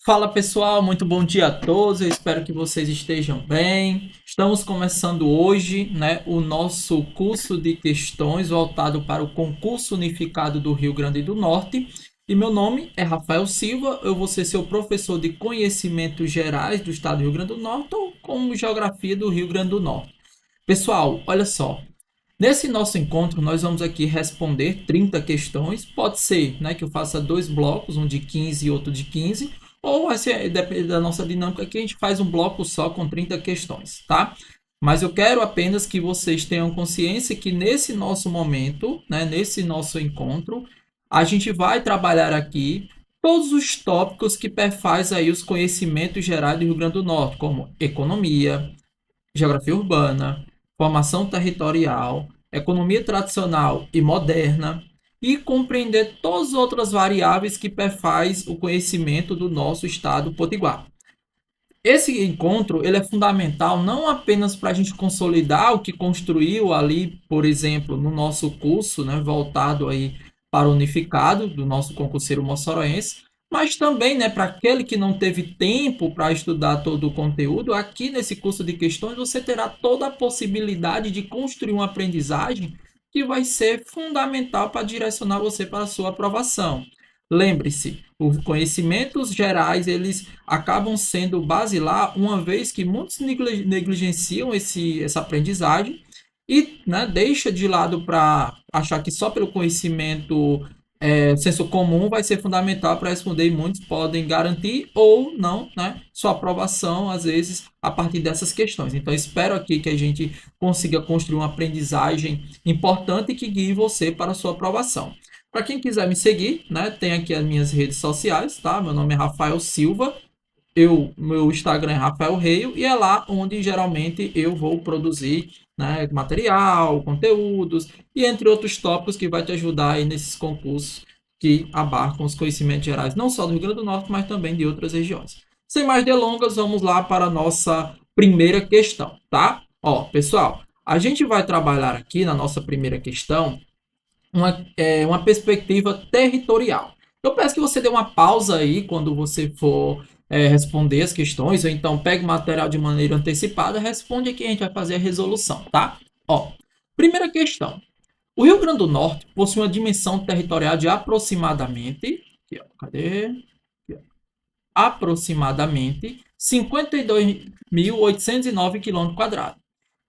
Fala pessoal, muito bom dia a todos. Eu espero que vocês estejam bem. Estamos começando hoje, o nosso curso de questões voltado para o concurso unificado do Rio Grande do Norte. E meu nome é Rafael Silva. Eu vou ser seu professor de conhecimentos gerais do estado do Rio Grande do Norte ou como geografia do Rio Grande do Norte. Pessoal, olha só. Nesse nosso encontro, nós vamos aqui responder 30 questões. Pode ser, que eu faça dois blocos, um de 15 e outro de 15, ou vai ser, depende da nossa dinâmica, que a gente faz um bloco só com 30 questões, tá? Mas eu quero apenas que vocês tenham consciência que nesse nosso momento, nesse nosso encontro, a gente vai trabalhar aqui todos os tópicos que perfaz aí os conhecimentos gerais do Rio Grande do Norte, como economia, geografia urbana, formação territorial, economia tradicional e moderna, e compreender todas as outras variáveis que perfaz o conhecimento do nosso estado potiguar. Esse encontro ele é fundamental não apenas para a gente consolidar o que construiu ali, por exemplo, no nosso curso, voltado aí para o unificado do nosso concurseiro moçoroense, mas também, para aquele que não teve tempo para estudar todo o conteúdo, aqui nesse curso de questões você terá toda a possibilidade de construir uma aprendizagem que vai ser fundamental para direcionar você para a sua aprovação. Lembre-se, os conhecimentos gerais eles acabam sendo basilar, uma vez que muitos negligenciam essa aprendizagem e deixa de lado para achar que só pelo conhecimento senso comum vai ser fundamental para responder, e muitos podem garantir ou não, sua aprovação, às vezes, a partir dessas questões. Então, espero aqui que a gente consiga construir uma aprendizagem importante que guie você para a sua aprovação. Para quem quiser me seguir, tem aqui as minhas redes sociais, tá? Meu nome é Rafael Silva, meu Instagram é Rafael Reio, e é lá onde geralmente eu vou produzir, material, conteúdos e entre outros tópicos que vai te ajudar aí nesses concursos que abarcam os conhecimentos gerais, não só do Rio Grande do Norte, mas também de outras regiões. Sem mais delongas, vamos lá para a nossa primeira questão, tá? Ó, pessoal, a gente vai trabalhar aqui na nossa primeira questão uma perspectiva territorial. Eu peço que você dê uma pausa aí quando você for responder as questões, ou então pegue o material de maneira antecipada, responde aqui, a gente vai fazer a resolução, tá? Ó, primeira questão. O Rio Grande do Norte possui uma dimensão territorial de aproximadamente, aqui, ó, cadê? Aqui, ó, aproximadamente 52.809 km².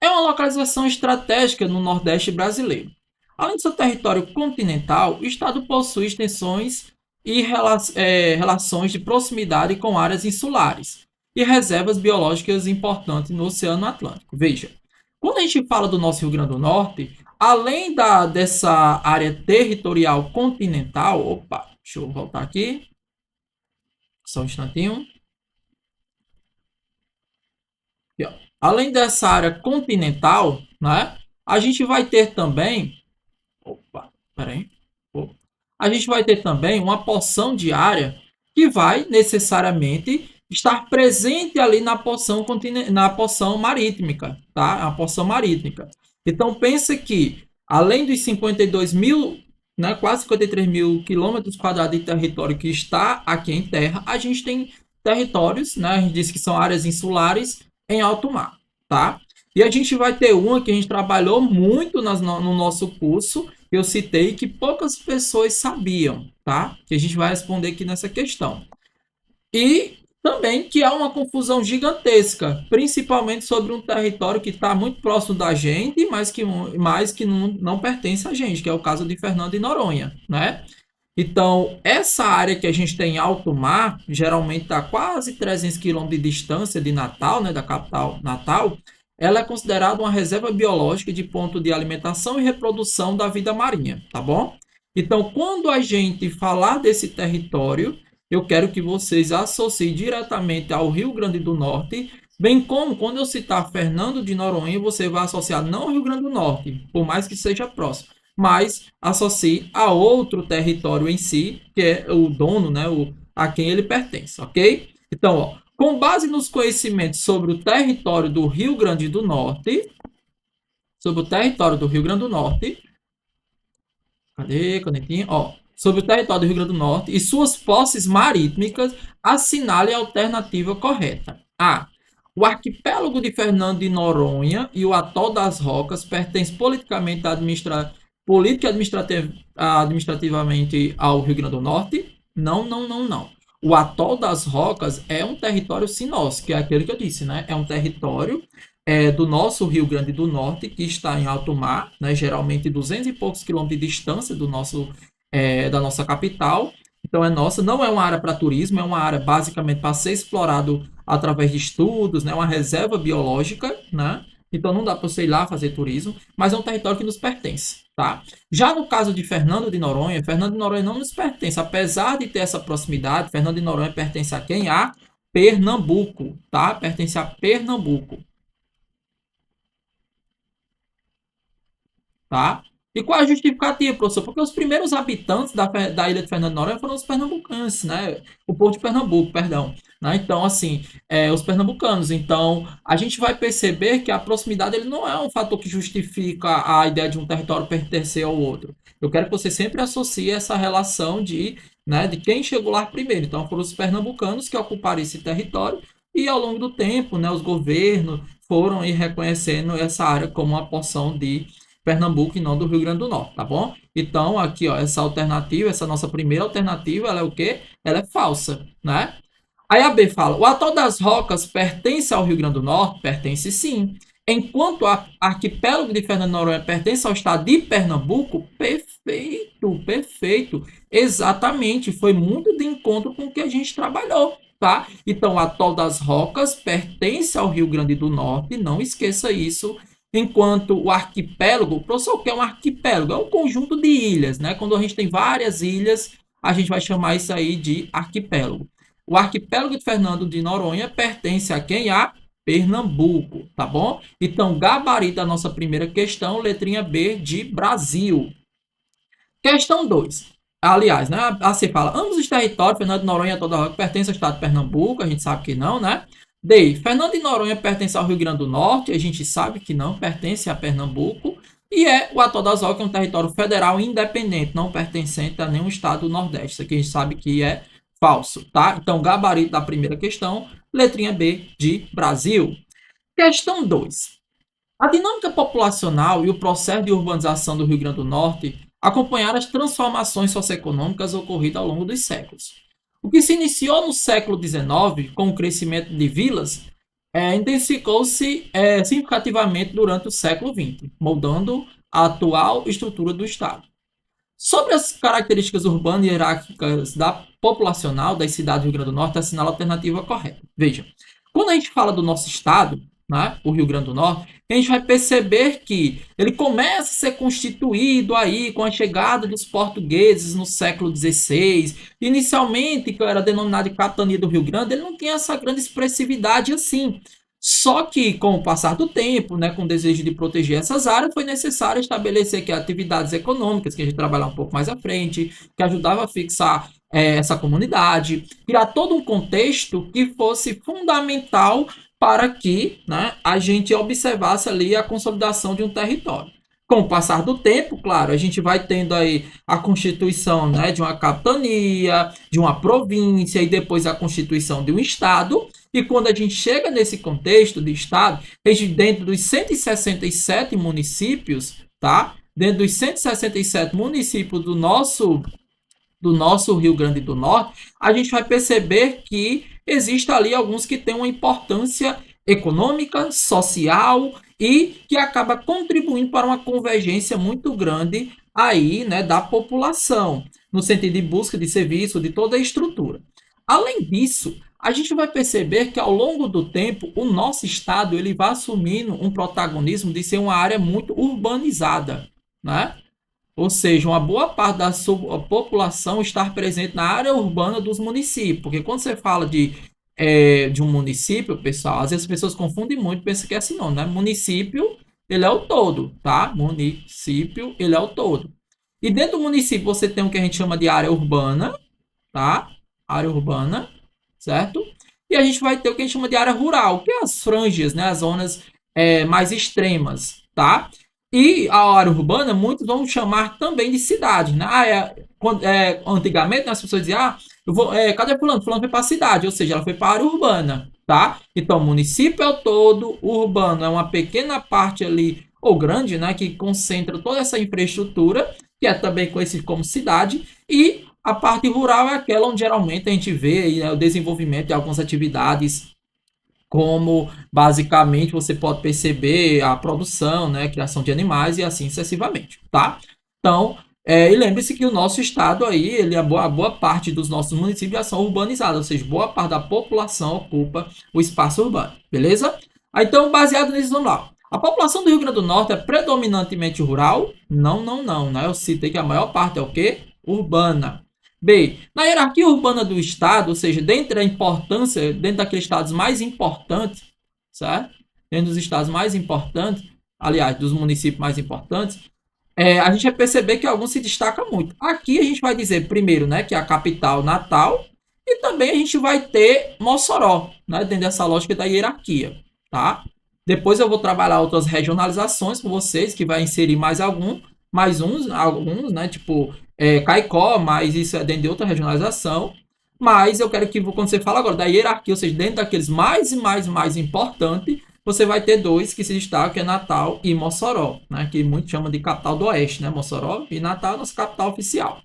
É uma localização estratégica no Nordeste brasileiro. Além de seu território continental, o estado possui extensões e relações de proximidade com áreas insulares e reservas biológicas importantes no Oceano Atlântico. Veja, quando a gente fala do nosso Rio Grande do Norte, além dessa área territorial continental, opa, deixa eu voltar aqui, só um instantinho. Aqui, ó. Além dessa área continental, a gente vai ter também, opa, peraí, a gente vai ter também uma porção de área que vai necessariamente estar presente ali na porção marítima, tá? A porção marítima. Então pense que além dos 52 mil, quase 53 mil quilômetros quadrados de território que está aqui em terra, a gente tem territórios, a gente disse que são áreas insulares em alto mar, tá? E a gente vai ter uma que a gente trabalhou muito no nosso curso, eu citei, que poucas pessoas sabiam, tá? Que a gente vai responder aqui nessa questão. E também que há uma confusão gigantesca, principalmente sobre um território que está muito próximo da gente, mas que não pertence a gente, que é o caso de Fernando e Noronha, né? Então, essa área que a gente tem em alto mar, geralmente está quase 300 quilômetros de distância de Natal, da capital Natal, ela é considerada uma reserva biológica de ponto de alimentação e reprodução da vida marinha, tá bom? Então, quando a gente falar desse território, eu quero que vocês associem diretamente ao Rio Grande do Norte, bem como quando eu citar Fernando de Noronha, você vai associar não ao Rio Grande do Norte, por mais que seja próximo, mas associe a outro território em si, que é o dono, a quem ele pertence, ok? Então, ó, com base nos conhecimentos sobre o território do Rio Grande do Norte, cadê, canetinha? Ó, sobre o território do Rio Grande do Norte e suas posses marítimas, assinale a alternativa correta. A. O arquipélago de Fernando de Noronha e o atol das Rocas pertencem politicamente política e administrativamente ao Rio Grande do Norte? Não, não, não, não. O atol das Rocas é um território sim nosso, que é aquele que eu disse, né? É um território do nosso Rio Grande do Norte, que está em alto mar, né? Geralmente 200 e poucos quilômetros de distância da nossa capital. Então é nossa, não é uma área para turismo, é uma área basicamente para ser explorado através de estudos, né? Uma reserva biológica, né? Então não dá para você ir lá fazer turismo, mas é um território que nos pertence, tá? Já no caso de Fernando de Noronha não nos pertence, apesar de ter essa proximidade. Fernando de Noronha pertence a quem? A Pernambuco, tá? Pertence a Pernambuco. Tá? E qual é a justificativa, professor? Porque os primeiros habitantes da ilha de Fernando de Noronha foram os pernambucanos, né? O povo de Pernambuco, perdão. Né? Então, assim, os pernambucanos. Então, a gente vai perceber que a proximidade ele não é um fator que justifica a ideia de um território pertencer ao outro. Eu quero que você sempre associe essa relação de quem chegou lá primeiro. Então, foram os pernambucanos que ocuparam esse território e, ao longo do tempo, né, os governos foram ir reconhecendo essa área como uma porção de Pernambuco e não do Rio Grande do Norte, tá bom? Então, aqui, ó, essa alternativa, essa nossa primeira alternativa, ela é o quê? Ela é falsa, né? Aí a B fala: o atol das Rocas pertence ao Rio Grande do Norte? Pertence sim. Enquanto o arquipélago de Fernando de Noronha pertence ao estado de Pernambuco? Perfeito, perfeito. Exatamente, foi muito de encontro com o que a gente trabalhou, tá? Então, o atol das Rocas pertence ao Rio Grande do Norte, não esqueça isso. Enquanto o arquipélago, professor, o que é um arquipélago? É um conjunto de ilhas, né? Quando a gente tem várias ilhas, a gente vai chamar isso aí de arquipélago. O arquipélago de Fernando de Noronha pertence a quem? A Pernambuco, tá bom? Então, gabarito da nossa primeira questão, letrinha B de Brasil. Questão 2. Aliás, né? Você fala, ambos os territórios, Fernando de Noronha e Atol da Roca, pertencem ao estado de Pernambuco, a gente sabe que não, né? D. Fernando de Noronha pertence ao Rio Grande do Norte, a gente sabe que não, pertence a Pernambuco. E o Atol das Rocas é um território federal independente, não pertencente a nenhum estado do Nordeste. Isso aqui a gente sabe que é falso, tá? Então, gabarito da primeira questão, letrinha B de Brasil. Questão 2. A dinâmica populacional e o processo de urbanização do Rio Grande do Norte acompanharam as transformações socioeconômicas ocorridas ao longo dos séculos. O que se iniciou no século XIX, com o crescimento de vilas, intensificou-se significativamente durante o século XX, moldando a atual estrutura do Estado. Sobre as características urbanas e hierárquicas da populacional das cidades do Rio Grande do Norte, assinala a alternativa correta. Veja, quando a gente fala do nosso Estado, né, o Rio Grande do Norte, a gente vai perceber que ele começa a ser constituído aí com a chegada dos portugueses no século XVI. Inicialmente, que era denominado de Capitania do Rio Grande, ele não tinha essa grande expressividade assim. Só que, com o passar do tempo, né, com o desejo de proteger essas áreas, foi necessário estabelecer aqui atividades econômicas, que a gente trabalhar um pouco mais à frente, que ajudava a fixar essa comunidade, criar todo um contexto que fosse fundamental para que, né, a gente observasse ali a consolidação de um território. Com o passar do tempo, claro, a gente vai tendo aí a constituição, né, de uma capitania, de uma província e depois a constituição de um estado. E quando a gente chega nesse contexto de estado, a gente, dentro dos 167 municípios, tá? Dentro dos 167 municípios do nosso Rio Grande do Norte, a gente vai perceber que existe ali alguns que têm uma importância econômica, social e que acaba contribuindo para uma convergência muito grande aí, né, da população, no sentido de busca de serviço, de toda a estrutura. Além disso, a gente vai perceber que ao longo do tempo o nosso estado ele vai assumindo um protagonismo de ser uma área muito urbanizada, né? Ou seja, uma boa parte da sua população estar presente na área urbana dos municípios. Porque quando você fala de um município, pessoal, às vezes as pessoas confundem muito, pensam que é assim, não, né? Município, ele é o todo, tá? Município, ele é o todo. E dentro do município você tem o que a gente chama de área urbana, tá? Área urbana, certo? E a gente vai ter o que a gente chama de área rural, que é as franjas, né? As zonas mais extremas, tá? E a área urbana, muitos vão chamar também de cidade, né? Antigamente, né, as pessoas diziam, cadê fulano? Fulano foi para a cidade, ou seja, ela foi para a área urbana, tá? Então, o município é o todo, o urbano é uma pequena parte ali, ou grande, né, que concentra toda essa infraestrutura, que é também conhecido como cidade, e a parte rural é aquela onde geralmente a gente vê aí, né, o desenvolvimento de algumas atividades como basicamente você pode perceber a produção, né, criação de animais e assim sucessivamente, tá? Então, e lembre-se que o nosso estado aí, ele, a boa parte dos nossos municípios já são urbanizados, ou seja, boa parte da população ocupa o espaço urbano, beleza? Então, baseado nisso, vamos lá. A população do Rio Grande do Norte é predominantemente rural? Não, não, não, né? Eu citei que a maior parte é o quê? Urbana. B. Na hierarquia urbana do estado, ou seja, dentro da importância, dentro daqueles estados mais importantes, certo? Dentro dos estados mais importantes, aliás, dos municípios mais importantes, a gente vai perceber que alguns se destacam muito. Aqui a gente vai dizer primeiro, né, que é a capital Natal, e também a gente vai ter Mossoró, né, dentro dessa lógica da hierarquia, tá? Depois eu vou trabalhar outras regionalizações com vocês, que vai inserir alguns, né, tipo Caicó, mas isso é dentro de outra regionalização. Mas eu quero que, quando você fala agora da hierarquia, ou seja, dentro daqueles mais importantes, você vai ter dois que se destacam, que é Natal e Mossoró, né? Que muitos chamam de capital do Oeste, né? Mossoró e Natal é nossa capital oficial.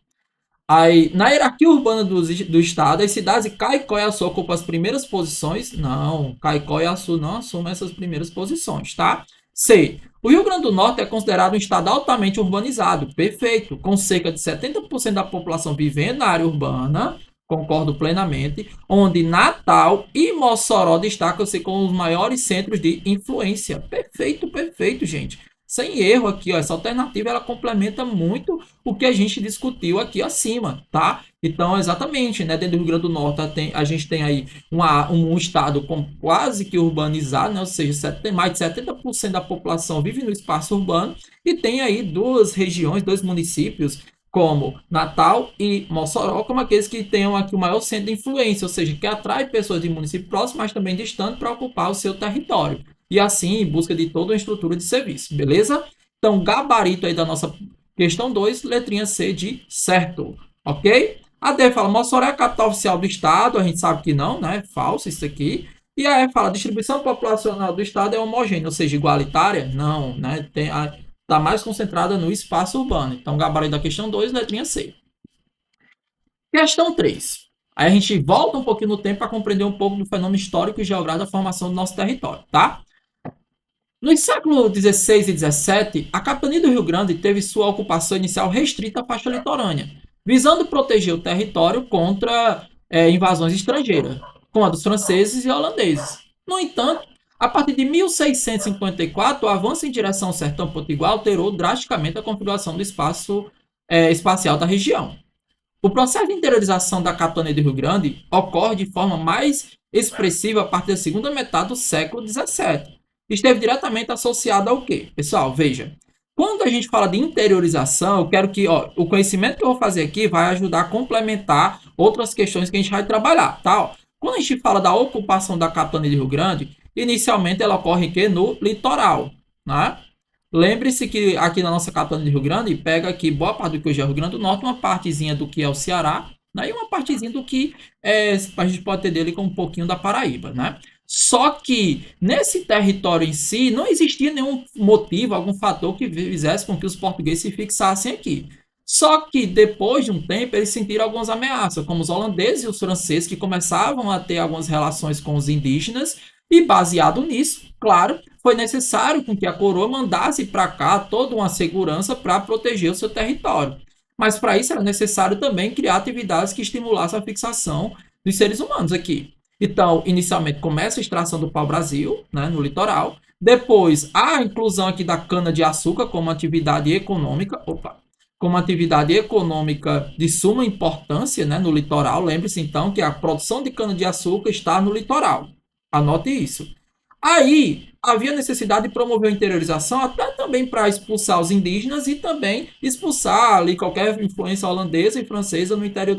Aí, na hierarquia urbana do estado, as cidades de Caicó e Açu ocupam as primeiras posições. Não, Caicó e Açu não assumem essas primeiras posições, tá? C. O Rio Grande do Norte é considerado um estado altamente urbanizado, perfeito, com cerca de 70% da população vivendo na área urbana, concordo plenamente, onde Natal e Mossoró destacam-se como os maiores centros de influência. Perfeito, perfeito, gente. Sem erro aqui, ó, essa alternativa ela complementa muito o que a gente discutiu aqui acima, tá? Então, exatamente, né? Dentro do Rio Grande do Norte a gente tem aí um estado quase que urbanizado, né? Ou seja, mais de 70% da população vive no espaço urbano e tem aí duas regiões, dois municípios, como Natal e Mossoró, como aqueles que tenham aqui o maior centro de influência, ou seja, que atrai pessoas de município próximo, mas também distante, para ocupar o seu território. E assim, em busca de toda uma estrutura de serviço, beleza? Então, gabarito aí da nossa questão 2, letrinha C de certo, ok? A D fala, Mossoró é a capital oficial do estado, a gente sabe que não, né? Falso isso aqui. E a E fala, a distribuição populacional do estado é homogênea, ou seja, igualitária? Não, né? Está mais concentrada no espaço urbano. Então, gabarito da questão 2, letrinha C. Questão 3. Aí a gente volta um pouquinho no tempo para compreender um pouco do fenômeno histórico e geográfico da formação do nosso território, tá? Nos séculos XVI e XVII, a capitania do Rio Grande teve sua ocupação inicial restrita à faixa litorânea, visando proteger o território contra invasões estrangeiras, como a dos franceses e holandeses. No entanto, a partir de 1654, o avanço em direção ao sertão potiguar alterou drasticamente a configuração do espaço espacial da região. O processo de interiorização da capitania do Rio Grande ocorre de forma mais expressiva a partir da segunda metade do século XVII. Esteve diretamente associado ao quê? Pessoal, veja. Quando a gente fala de interiorização, eu quero que o conhecimento que eu vou fazer aqui vai ajudar a complementar outras questões que a gente vai trabalhar, tá? Quando a gente fala da ocupação da capitania do Rio Grande, inicialmente ela ocorre aqui no litoral, né? Lembre-se que aqui na nossa capitania do Rio Grande, pega aqui boa parte do que hoje é o Rio Grande do Norte, uma partezinha do que é o Ceará, né? E uma partezinha do que a gente pode ter dele com um pouquinho da Paraíba, né? Só que nesse território em si não existia nenhum motivo, algum fator que fizesse com que os portugueses se fixassem aqui. Só que depois de um tempo eles sentiram algumas ameaças, como os holandeses e os franceses, que começavam a ter algumas relações com os indígenas, e baseado nisso, claro, foi necessário com que a coroa mandasse para cá toda uma segurança para proteger o seu território. Mas para isso era necessário também criar atividades que estimulassem a fixação dos seres humanos aqui. Então, inicialmente começa a extração do pau-brasil, né, no litoral. Depois, a inclusão aqui da cana-de-açúcar como atividade econômica. Como atividade econômica de suma importância, né, no litoral. Lembre-se, então, que a produção de cana-de-açúcar está no litoral. Anote isso. Aí, havia necessidade de promover a interiorização até também para expulsar os indígenas e também expulsar ali qualquer influência holandesa e francesa no interior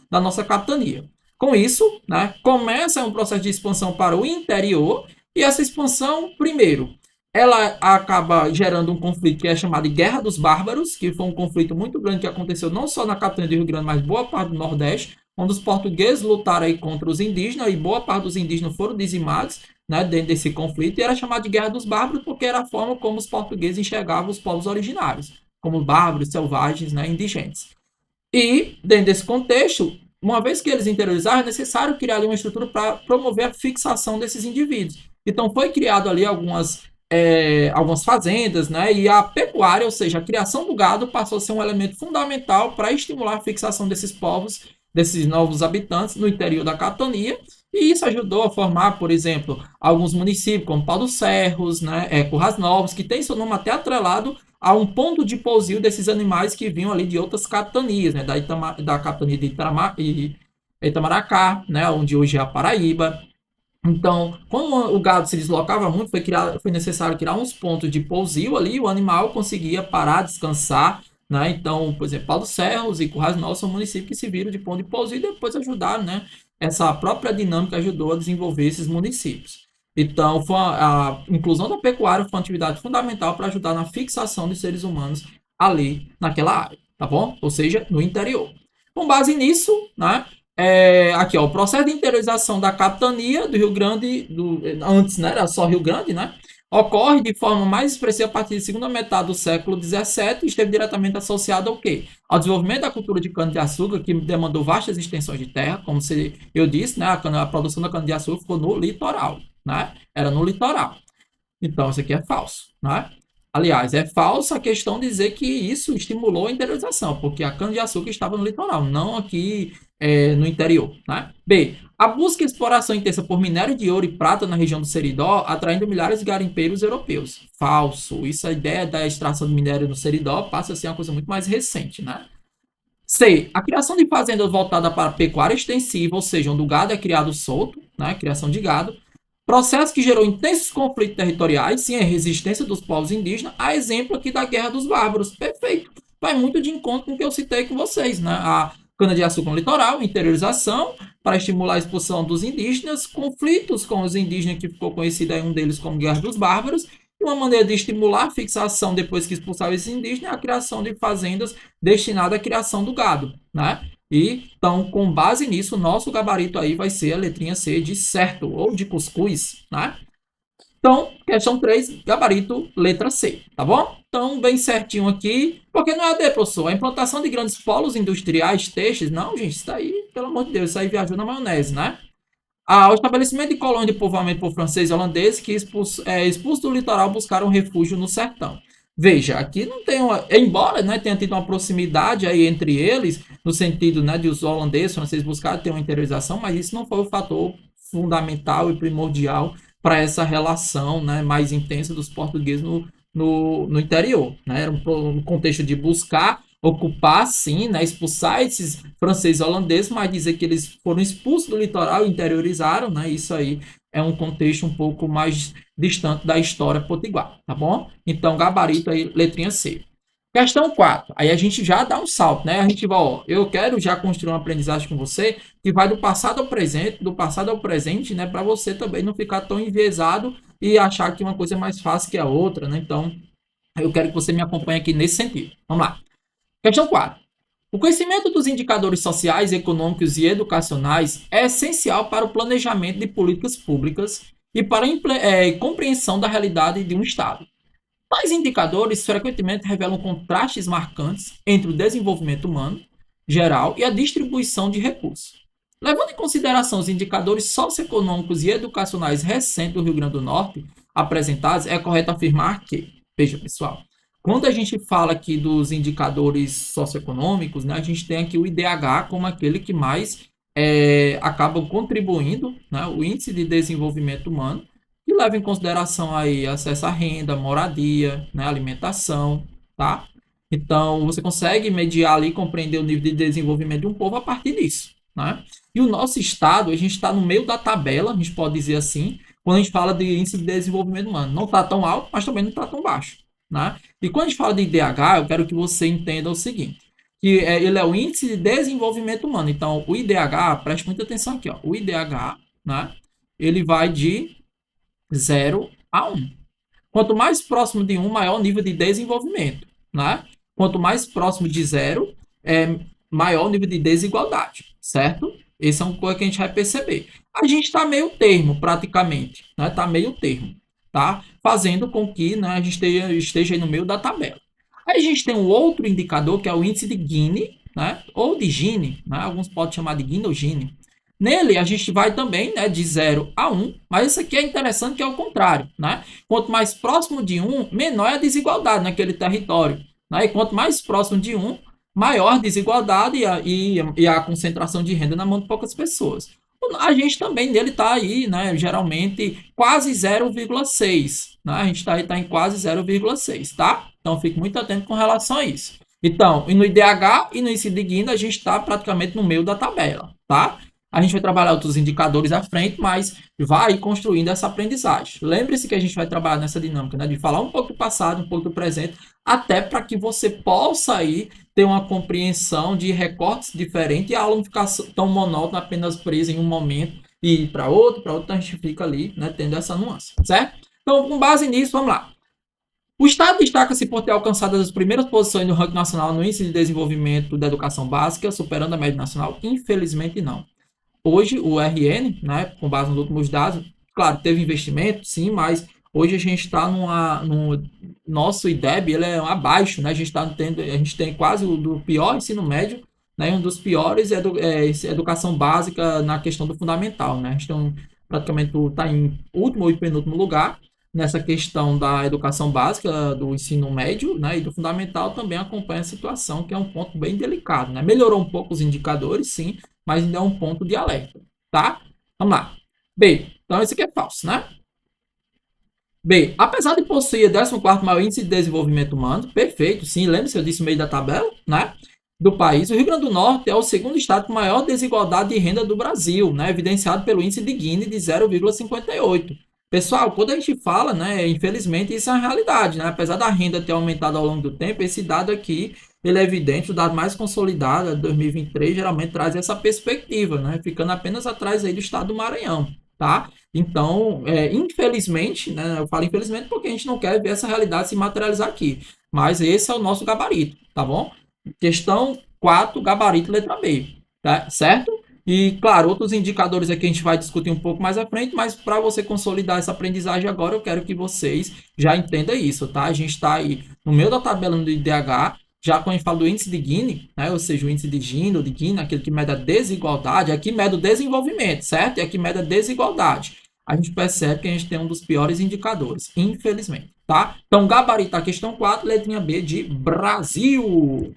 da nossa capitania. Com isso, né, começa um processo de expansão para o interior, e essa expansão, primeiro, ela acaba gerando um conflito que é chamado de Guerra dos Bárbaros, que foi um conflito muito grande que aconteceu não só na capitania do Rio Grande, mas boa parte do Nordeste, onde os portugueses lutaram aí contra os indígenas e boa parte dos indígenas foram dizimados, né, dentro desse conflito, e era chamado de Guerra dos Bárbaros porque era a forma como os portugueses enxergavam os povos originários, como bárbaros, selvagens, né, indigentes. E, dentro desse contexto, uma vez que eles interiorizaram, é necessário criar ali uma estrutura para promover a fixação desses indivíduos. Então, foi criado ali algumas fazendas, né? E a pecuária, ou seja, a criação do gado, passou a ser um elemento fundamental para estimular a fixação desses povos, desses novos habitantes no interior da capitania. E isso ajudou a formar, por exemplo, alguns municípios, como Pau dos Cerros, né? Currais Novos, que tem seu nome até atrelado a um ponto de pousio desses animais que vinham ali de outras capitanias, né? Da capitania de Itamaracá, né? Onde hoje é a Paraíba. Então, como o gado se deslocava muito, foi necessário criar uns pontos de pousio ali, e o animal conseguia parar, descansar, né? Então, por exemplo, Pau dos Cerros e Currais Novos são municípios que se viram de ponto de pousio e depois ajudaram, né? Essa própria dinâmica ajudou a desenvolver esses municípios. Então, a inclusão da pecuária foi uma atividade fundamental para ajudar na fixação de seres humanos ali naquela área, tá bom? Ou seja, no interior. Com base nisso, né? Aqui, ó, o processo de interiorização da capitania do Rio Grande, antes, né, era só Rio Grande, né, ocorre de forma mais expressiva a partir da segunda metade do século XVII e esteve diretamente associado ao quê? Ao desenvolvimento da cultura de cana-de-açúcar, que demandou vastas extensões de terra, como eu disse, né, a produção da cana-de-açúcar ficou no litoral, né, era no litoral. Então, isso aqui é falso, né? Aliás, é falsa a questão de dizer que isso estimulou a interiorização, porque a cana-de-açúcar estava no litoral, não aqui no interior, né? B. A busca e exploração intensa por minério de ouro e prata na região do Seridó, atraindo milhares de garimpeiros europeus. Falso. Isso, a ideia da extração de minério no Seridó passa a ser uma coisa muito mais recente, né? C. A criação de fazendas voltada para a pecuária extensiva, ou seja, onde o gado é criado solto, né? Criação de gado. Processo que gerou intensos conflitos territoriais, sim, a resistência dos povos indígenas, a exemplo aqui da Guerra dos Bárbaros. Perfeito. Vai muito de encontro com o que eu citei com vocês, né? A cana-de-açúcar no litoral, interiorização, para estimular a expulsão dos indígenas, conflitos com os indígenas, que ficou conhecido aí um deles como Guerra dos Bárbaros, e uma maneira de estimular a fixação, depois que expulsar esses indígenas, é a criação de fazendas destinadas à criação do gado, né? E, então, com base nisso, o nosso gabarito aí vai ser a letrinha C de certo, ou de cuscuz, né? Então, questão 3, gabarito, letra C, tá bom? Então, bem certinho aqui. Porque não é AD, professor? A implantação de grandes polos industriais, textos, não, gente, isso aí, pelo amor de Deus, isso aí viajou na maionese, né? O estabelecimento de colônia de povoamento por francês e holandês que expulsos do litoral buscaram refúgio no sertão. Veja, aqui não tem embora, né, tenha tido uma proximidade aí entre eles, no sentido, né, de os holandeses, franceses buscarem ter uma interiorização, mas isso não foi o fator fundamental e primordial para essa relação, né, mais intensa dos portugueses no interior, né? Era um contexto de buscar ocupar, sim, né, expulsar esses franceses e holandeses, mas dizer que eles foram expulsos do litoral e interiorizaram, né, isso aí é um contexto um pouco mais distante da história potiguar, tá bom? Então, gabarito aí, letrinha C. Questão 4. Aí a gente já dá um salto, né? A gente vai, ó, eu quero já construir uma aprendizagem com você que vai do passado ao presente, né, para você também não ficar tão enviesado e achar que uma coisa é mais fácil que a outra, né? Então, eu quero que você me acompanhe aqui nesse sentido. Vamos lá. Questão 4. O conhecimento dos indicadores sociais, econômicos e educacionais é essencial para o planejamento de políticas públicas e para a compreensão da realidade de um Estado. Tais indicadores frequentemente revelam contrastes marcantes entre o desenvolvimento humano geral e a distribuição de recursos. Levando em consideração os indicadores socioeconômicos e educacionais recentes do Rio Grande do Norte apresentados, é correto afirmar que, veja pessoal, quando a gente fala aqui dos indicadores socioeconômicos, né, a gente tem aqui o IDH como aquele que mais acaba contribuindo, né, o Índice de Desenvolvimento Humano, que leva em consideração aí acesso à renda, moradia, né, alimentação, tá? Então, você consegue mediar ali, compreender o nível de desenvolvimento de um povo a partir disso, né? E o nosso estado, a gente está no meio da tabela, a gente pode dizer assim, quando a gente fala de índice de desenvolvimento humano. Não está tão alto, mas também não está tão baixo, né? E quando a gente fala de IDH, eu quero que você entenda o seguinte, que ele é o índice de desenvolvimento humano. Então, o IDH, preste muita atenção aqui, ó, o IDH, né? Ele vai de 0 a 1. Quanto mais próximo de 1, maior o nível de desenvolvimento, né? Quanto mais próximo de 0, maior o nível de desigualdade, certo? Essa é uma coisa que a gente vai perceber. A gente está meio termo, praticamente, né? Está meio termo, tá? Fazendo com que, né, a gente esteja aí no meio da tabela. Aí a gente tem um outro indicador, que é o índice de Gini, né? Ou de Gini, né? Alguns podem chamar de Gini ou Gini. Nele, a gente vai também, né, de 0 a 1, mas isso aqui é interessante que é o contrário, né? Quanto mais próximo de 1, menor é a desigualdade naquele território, né? E quanto mais próximo de 1, maior a desigualdade e a concentração de renda na mão de poucas pessoas. A gente também nele está aí, né, geralmente quase 0,6, né? A gente está aí tá em quase 0,6, tá? Então fique muito atento com relação a isso. Então, e no IDH e no índice de Gini, a gente está praticamente no meio da tabela, tá? A gente vai trabalhar outros indicadores à frente, mas vai construindo essa aprendizagem. Lembre-se que a gente vai trabalhar nessa dinâmica, né, de falar um pouco do passado, um pouco do presente, até para que você possa aí ter uma compreensão de recortes diferentes e a aula não ficar tão monótona, apenas presa em um momento e ir para outro, então a gente fica ali, né, tendo essa nuance, certo? Então, com base nisso, vamos lá. O Estado destaca-se por ter alcançado as primeiras posições no ranking nacional no Índice de Desenvolvimento da Educação Básica, superando a média nacional? Infelizmente, não. Hoje, o RN, né, com base nos últimos dados, claro, teve investimento, sim, mas hoje a gente está no nosso IDEB, ele é abaixo, né? A gente tem quase o do pior ensino médio, né? Um dos piores educação básica na questão do fundamental, né? A gente tem praticamente está em último e penúltimo lugar nessa questão da educação básica, do ensino médio, né? E do fundamental também acompanha a situação, que é um ponto bem delicado, né? Melhorou um pouco os indicadores, sim, mas ainda é um ponto de alerta, tá? Vamos lá. B. Então, esse aqui é falso, né? B. Apesar de possuir o 14º maior índice de desenvolvimento humano, perfeito, sim, lembre-se, eu disse no meio da tabela, né? Do país, o Rio Grande do Norte é o segundo estado com maior desigualdade de renda do Brasil, né? Evidenciado pelo índice de Gini de 0,58. Pessoal, quando a gente fala, né, infelizmente isso é uma realidade, né? Apesar da renda ter aumentado ao longo do tempo, esse dado aqui, ele é evidente, o dado mais consolidado, de 2023, geralmente traz essa perspectiva, né? Ficando apenas atrás aí do estado do Maranhão, tá? Então, infelizmente, né? Eu falo infelizmente porque a gente não quer ver essa realidade se materializar aqui, mas esse é o nosso gabarito, tá bom? Questão 4, gabarito letra B, tá? Certo? E, claro, outros indicadores aqui a gente vai discutir um pouco mais à frente, mas para você consolidar essa aprendizagem agora, eu quero que vocês já entendam isso, tá? A gente está aí no meio da tabela do IDH, já quando a gente fala do índice de Gini, né? Ou seja, o índice de Gini ou de Gini, aquele que mede a desigualdade, aqui mede o desenvolvimento, certo? E aqui mede a desigualdade. A gente percebe que a gente tem um dos piores indicadores, infelizmente, tá? Então, gabarito a questão 4, letrinha B de Brasil.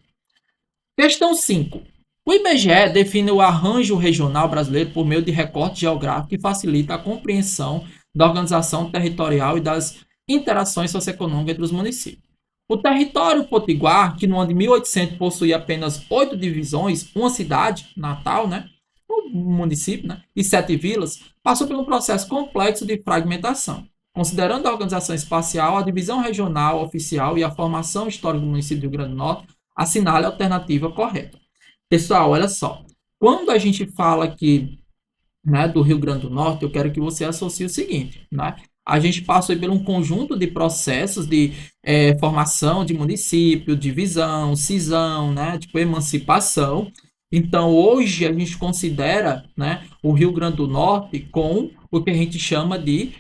Questão 5. O IBGE define o arranjo regional brasileiro por meio de recorte geográfico que facilita a compreensão da organização territorial e das interações socioeconômicas entre os municípios. O território potiguar, que no ano de 1800 possuía apenas 8 divisões, uma cidade, Natal, né, um município, né, e 7 vilas, passou por um processo complexo de fragmentação. Considerando a organização espacial, a divisão regional oficial e a formação histórica do município do Rio Grande do Norte, assinale a alternativa correta. Pessoal, olha só. Quando a gente fala aqui, né, do Rio Grande do Norte, eu quero que você associe o seguinte, né? A gente passa por um conjunto de processos de formação de município, divisão, cisão, né, tipo emancipação. Então, hoje a gente considera, né, o Rio Grande do Norte com o que a gente chama de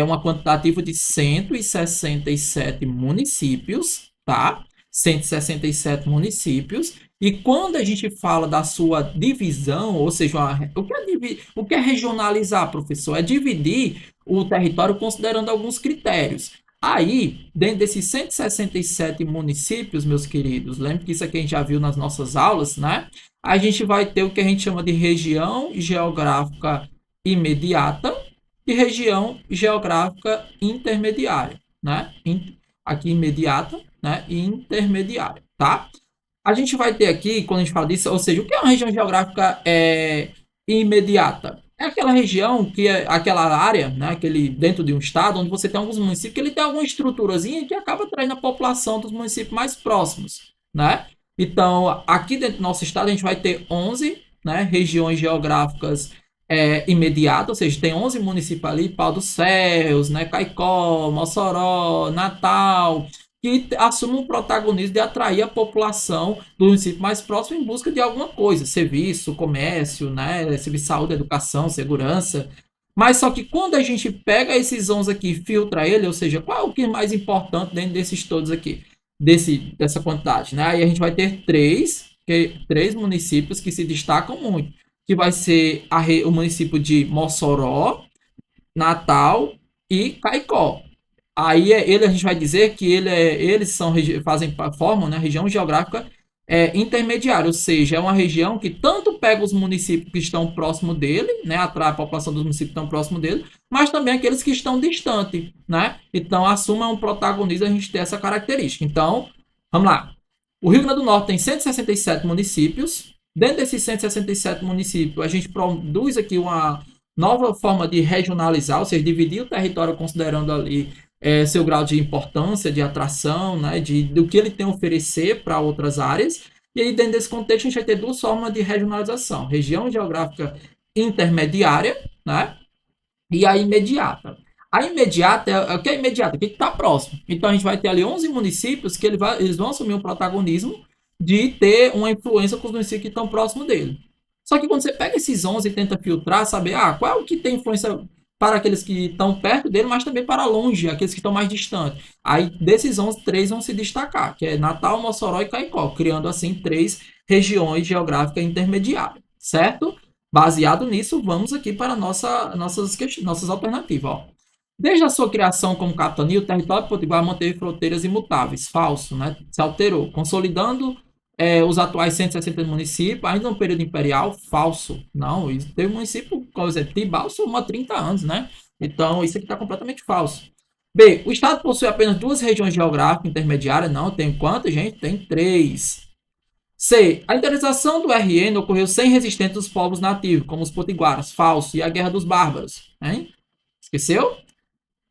uma quantitativa de 167 municípios, tá? 167 municípios. E quando a gente fala da sua divisão, ou seja, o que é regionalizar, professor? É dividir o território considerando alguns critérios. Aí, dentro desses 167 municípios, meus queridos, lembre que isso aqui a gente já viu nas nossas aulas, né? A gente vai ter o que a gente chama de região geográfica imediata e região geográfica intermediária, né? Aqui imediata, né? E intermediária, tá? A gente vai ter aqui, quando a gente fala disso, ou seja, o que é uma região geográfica imediata? É aquela região que é aquela área, né, aquele dentro de um estado, onde você tem alguns municípios que ele tem alguma estruturazinha que acaba trazendo a população dos municípios mais próximos, né? Então, aqui dentro do nosso estado, a gente vai ter 11, né, regiões geográficas imediata, ou seja, tem 11 municípios ali, Pau dos Céus, né, Caicó, Mossoró, Natal, que assumem o protagonismo de atrair a população do município mais próximo em busca de alguma coisa, serviço, comércio, né, serviço de saúde, educação, segurança. Mas só que quando a gente pega esses 11 aqui e filtra ele, ou seja, qual é o que é mais importante dentro desses todos aqui, dessa quantidade, né? Aí a gente vai ter três municípios que se destacam muito, que vai ser o município de Mossoró, Natal e Caicó. Aí a gente vai dizer que eles formam, né, região geográfica intermediária, ou seja, é uma região que tanto pega os municípios que estão próximo dele, né, atrai a população dos municípios que estão próximo dele, mas também aqueles que estão distantes, né? Então, assuma um protagonismo a gente ter essa característica. Então, vamos lá. O Rio Grande do Norte tem 167 municípios. Dentro desses 167 municípios, a gente produz aqui uma nova forma de regionalizar, ou seja, dividir o território considerando ali seu grau de importância, de atração, né, do que ele tem a oferecer para outras áreas. E aí, dentro desse contexto, a gente vai ter duas formas de regionalização: região geográfica intermediária, né, e a imediata. A imediata o que é imediata? O que está próximo. Então, a gente vai ter ali 11 municípios que eles vão assumir o protagonismo de ter uma influência com os municípios que estão próximos dele. Só que quando você pega esses 11 e tenta filtrar, saber qual é o que tem influência para aqueles que estão perto dele, mas também para longe, aqueles que estão mais distantes. Aí, desses 11, 3 vão se destacar, que é Natal, Mossoró e Caicó, criando, assim, 3 regiões geográficas intermediárias, certo? Baseado nisso, vamos aqui para nossas alternativas. Ó. Desde a sua criação como capitania, o território potiguar manteve fronteiras imutáveis. Falso, né? Se alterou, consolidando os atuais 160 municípios, ainda no período imperial. Falso. Não, teve município, por exemplo, Tibau, somou há 30 anos, né? Então, isso aqui está completamente falso. B. O Estado possui apenas 2 regiões geográficas intermediárias. Não, tem quantas, gente? Tem 3. C. A indenização do RN ocorreu sem resistência dos povos nativos, como os potiguaras. Falso. E a Guerra dos Bárbaros. Hein? Esqueceu?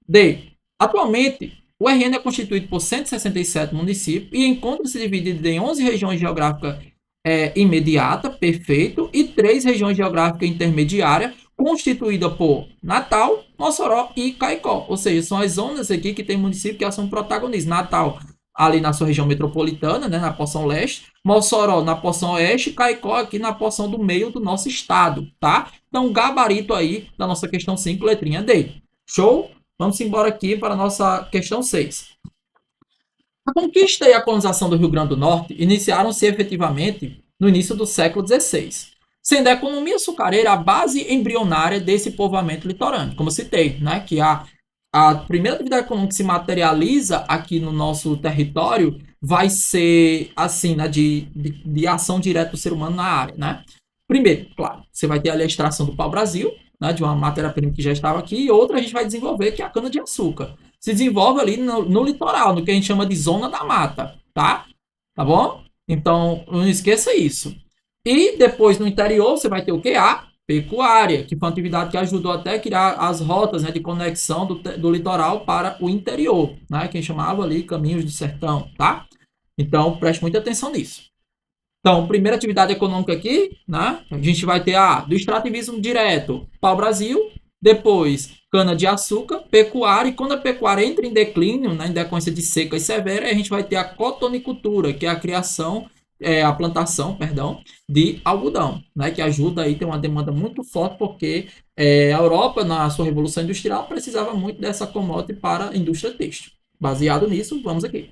D. Atualmente, o RN é constituído por 167 municípios e encontra-se dividido em 11 regiões geográficas imediata, perfeito, e 3 regiões geográficas intermediárias, constituída por Natal, Mossoró e Caicó. Ou seja, são as zonas aqui que tem município que são protagonistas. Natal, ali na sua região metropolitana, né, na porção leste, Mossoró na porção oeste, Caicó aqui na porção do meio do nosso estado, tá? Então, gabarito aí da nossa questão 5, letrinha D. Show? Vamos embora aqui para a nossa questão 6. A conquista e a colonização do Rio Grande do Norte iniciaram-se efetivamente no início do século XVI, sendo a economia açucareira a base embrionária desse povoamento litorâneo. Como eu citei, né, que a primeira atividade econômica que se materializa aqui no nosso território vai ser assim, né, de ação direta do ser humano na área. Né? Primeiro, claro, você vai ter ali a extração do pau-brasil, né, de uma matéria-prima que já estava aqui, e outra a gente vai desenvolver, que é a cana-de-açúcar. Se desenvolve ali no litoral, no que a gente chama de zona da mata, tá? Tá bom? Então, não esqueça isso. E depois, no interior, você vai ter o que? A pecuária, que foi uma atividade que ajudou até a criar as rotas, né, de conexão do litoral para o interior, né, que a gente chamava ali caminhos do sertão, tá? Então, preste muita atenção nisso. Então, primeira atividade econômica aqui, né? A gente vai ter do extrativismo direto, pau-brasil, depois cana-de-açúcar, pecuária, e quando a pecuária entra em declínio, né, em decorrência de seca e severa, a gente vai ter a cotonicultura, que é a criação, a plantação, perdão, de algodão, né, que ajuda aí, tem uma demanda muito forte, porque a Europa, na sua revolução industrial, precisava muito dessa commodity para a indústria têxtil. Baseado nisso, vamos aqui.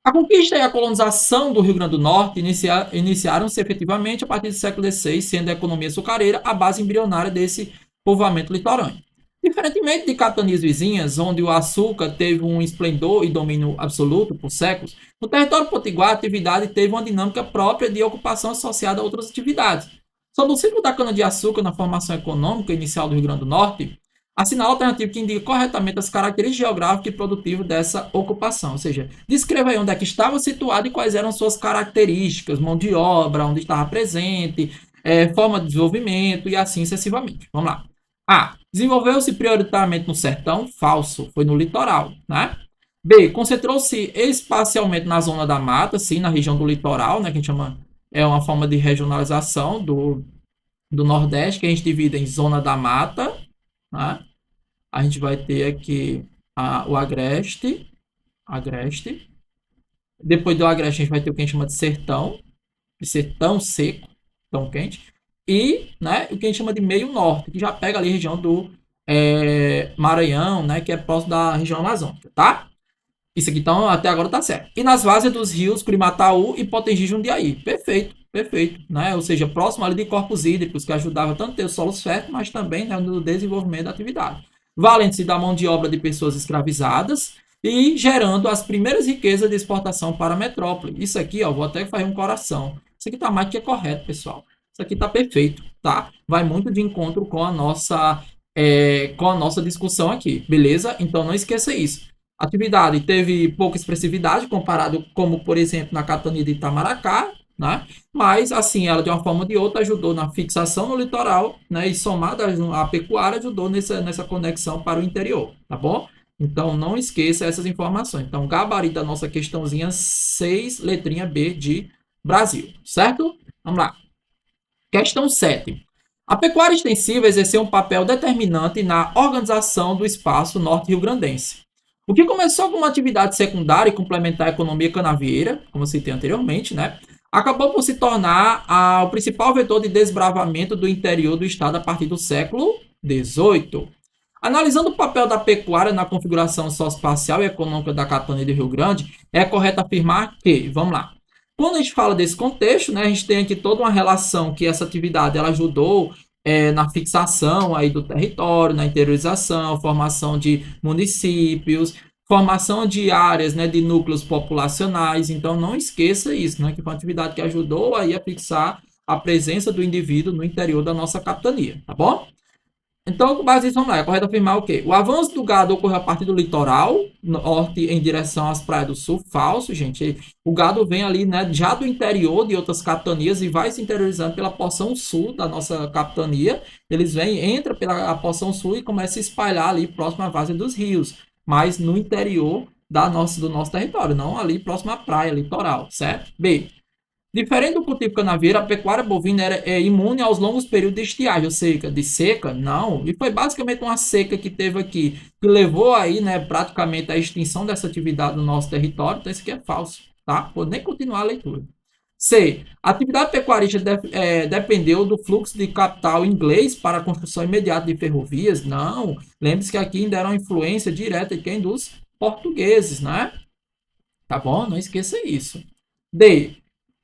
A conquista e a colonização do Rio Grande do Norte iniciaram-se efetivamente a partir do século XVI, sendo a economia açucareira a base embrionária desse povoamento litorâneo. Diferentemente de capitanias vizinhas, onde o açúcar teve um esplendor e domínio absoluto por séculos, no território potiguar a atividade teve uma dinâmica própria de ocupação associada a outras atividades. Sobre o ciclo da cana-de-açúcar na formação econômica inicial do Rio Grande do Norte, assinala a alternativa que indica corretamente as características geográficas e produtivas dessa ocupação. Ou seja, descreva aí onde é que estava situado e quais eram suas características, mão de obra, onde estava presente, forma de desenvolvimento e assim sucessivamente. Vamos lá. A. Desenvolveu-se prioritariamente no sertão? Falso. Foi no litoral, né? B. Concentrou-se espacialmente na zona da mata, sim, na região do litoral, né? Que a gente chama, é uma forma de regionalização do Nordeste, que a gente divide em zona da mata, né? A gente vai ter aqui o agreste. Depois do agreste, a gente vai ter o que a gente chama de sertão seco, tão quente. E, né, o que a gente chama de meio norte, que já pega ali a região do Maranhão, né, que é próximo da região amazônica, tá? Isso aqui, então, até agora tá certo. E nas várzeas dos rios Curimataú e Potengi Jundiaí. Perfeito, perfeito. Né? Ou seja, próximo ali de corpos hídricos, que ajudava tanto a ter os solos férteis, mas também, né, no desenvolvimento da atividade. Valendo-se da mão de obra de pessoas escravizadas e gerando as primeiras riquezas de exportação para a metrópole. Isso aqui, ó, vou até fazer um coração. Isso aqui tá mais que correto, pessoal. Isso aqui tá perfeito, tá? Vai muito de encontro com a nossa discussão aqui, beleza? Então não esqueça isso. A atividade teve pouca expressividade comparado como, por exemplo, na capitania de Itamaracá, né? Mas, assim, ela de uma forma ou de outra ajudou na fixação no litoral, né? E somada à pecuária ajudou nessa conexão para o interior, tá bom? Então, não esqueça essas informações. Então, gabarito da nossa questãozinha 6, letrinha B de Brasil, certo? Vamos lá. Questão 7. A pecuária extensiva exerceu um papel determinante na organização do espaço norte-rio-grandense. O que começou como uma atividade secundária e complementar à economia canavieira, como citei anteriormente, né, acabou por se tornar o principal vetor de desbravamento do interior do estado a partir do século XVIII. Analisando o papel da pecuária na configuração socioespacial e econômica da capitania do Rio Grande, é correto afirmar que, vamos lá, quando a gente fala desse contexto, né, a gente tem aqui toda uma relação que essa atividade ela ajudou na fixação aí do território, na interiorização, formação de municípios, formação de áreas, né, de núcleos populacionais. Então, não esqueça isso, né, que foi uma atividade que ajudou aí a fixar a presença do indivíduo no interior da nossa capitania, tá bom? Então, com base nisso, vamos lá. É correto afirmar o quê? O avanço do gado ocorreu a partir do litoral norte em direção às praias do sul. Falso, gente. O gado vem ali, né, já do interior de outras capitanias e vai se interiorizando pela porção sul da nossa capitania. Eles vêm, entra pela porção sul e começa a se espalhar ali próximo à várzea dos rios, mas no interior do nosso território, não ali próximo à praia, litoral, certo? B. Diferente do cultivo canavieiro, a pecuária bovina é imune aos longos períodos de estiagem, ou seja, de seca, não. E foi basicamente uma seca que teve aqui, que levou aí, né, praticamente à extinção dessa atividade no nosso território. Então, isso aqui é falso, tá? Vou nem continuar a leitura. C. A atividade pecuarista dependeu do fluxo de capital inglês para a construção imediata de ferrovias? Não. Lembre-se que aqui ainda era uma influência direta de quem? Dos portugueses, né? Tá bom? Não esqueça isso. D.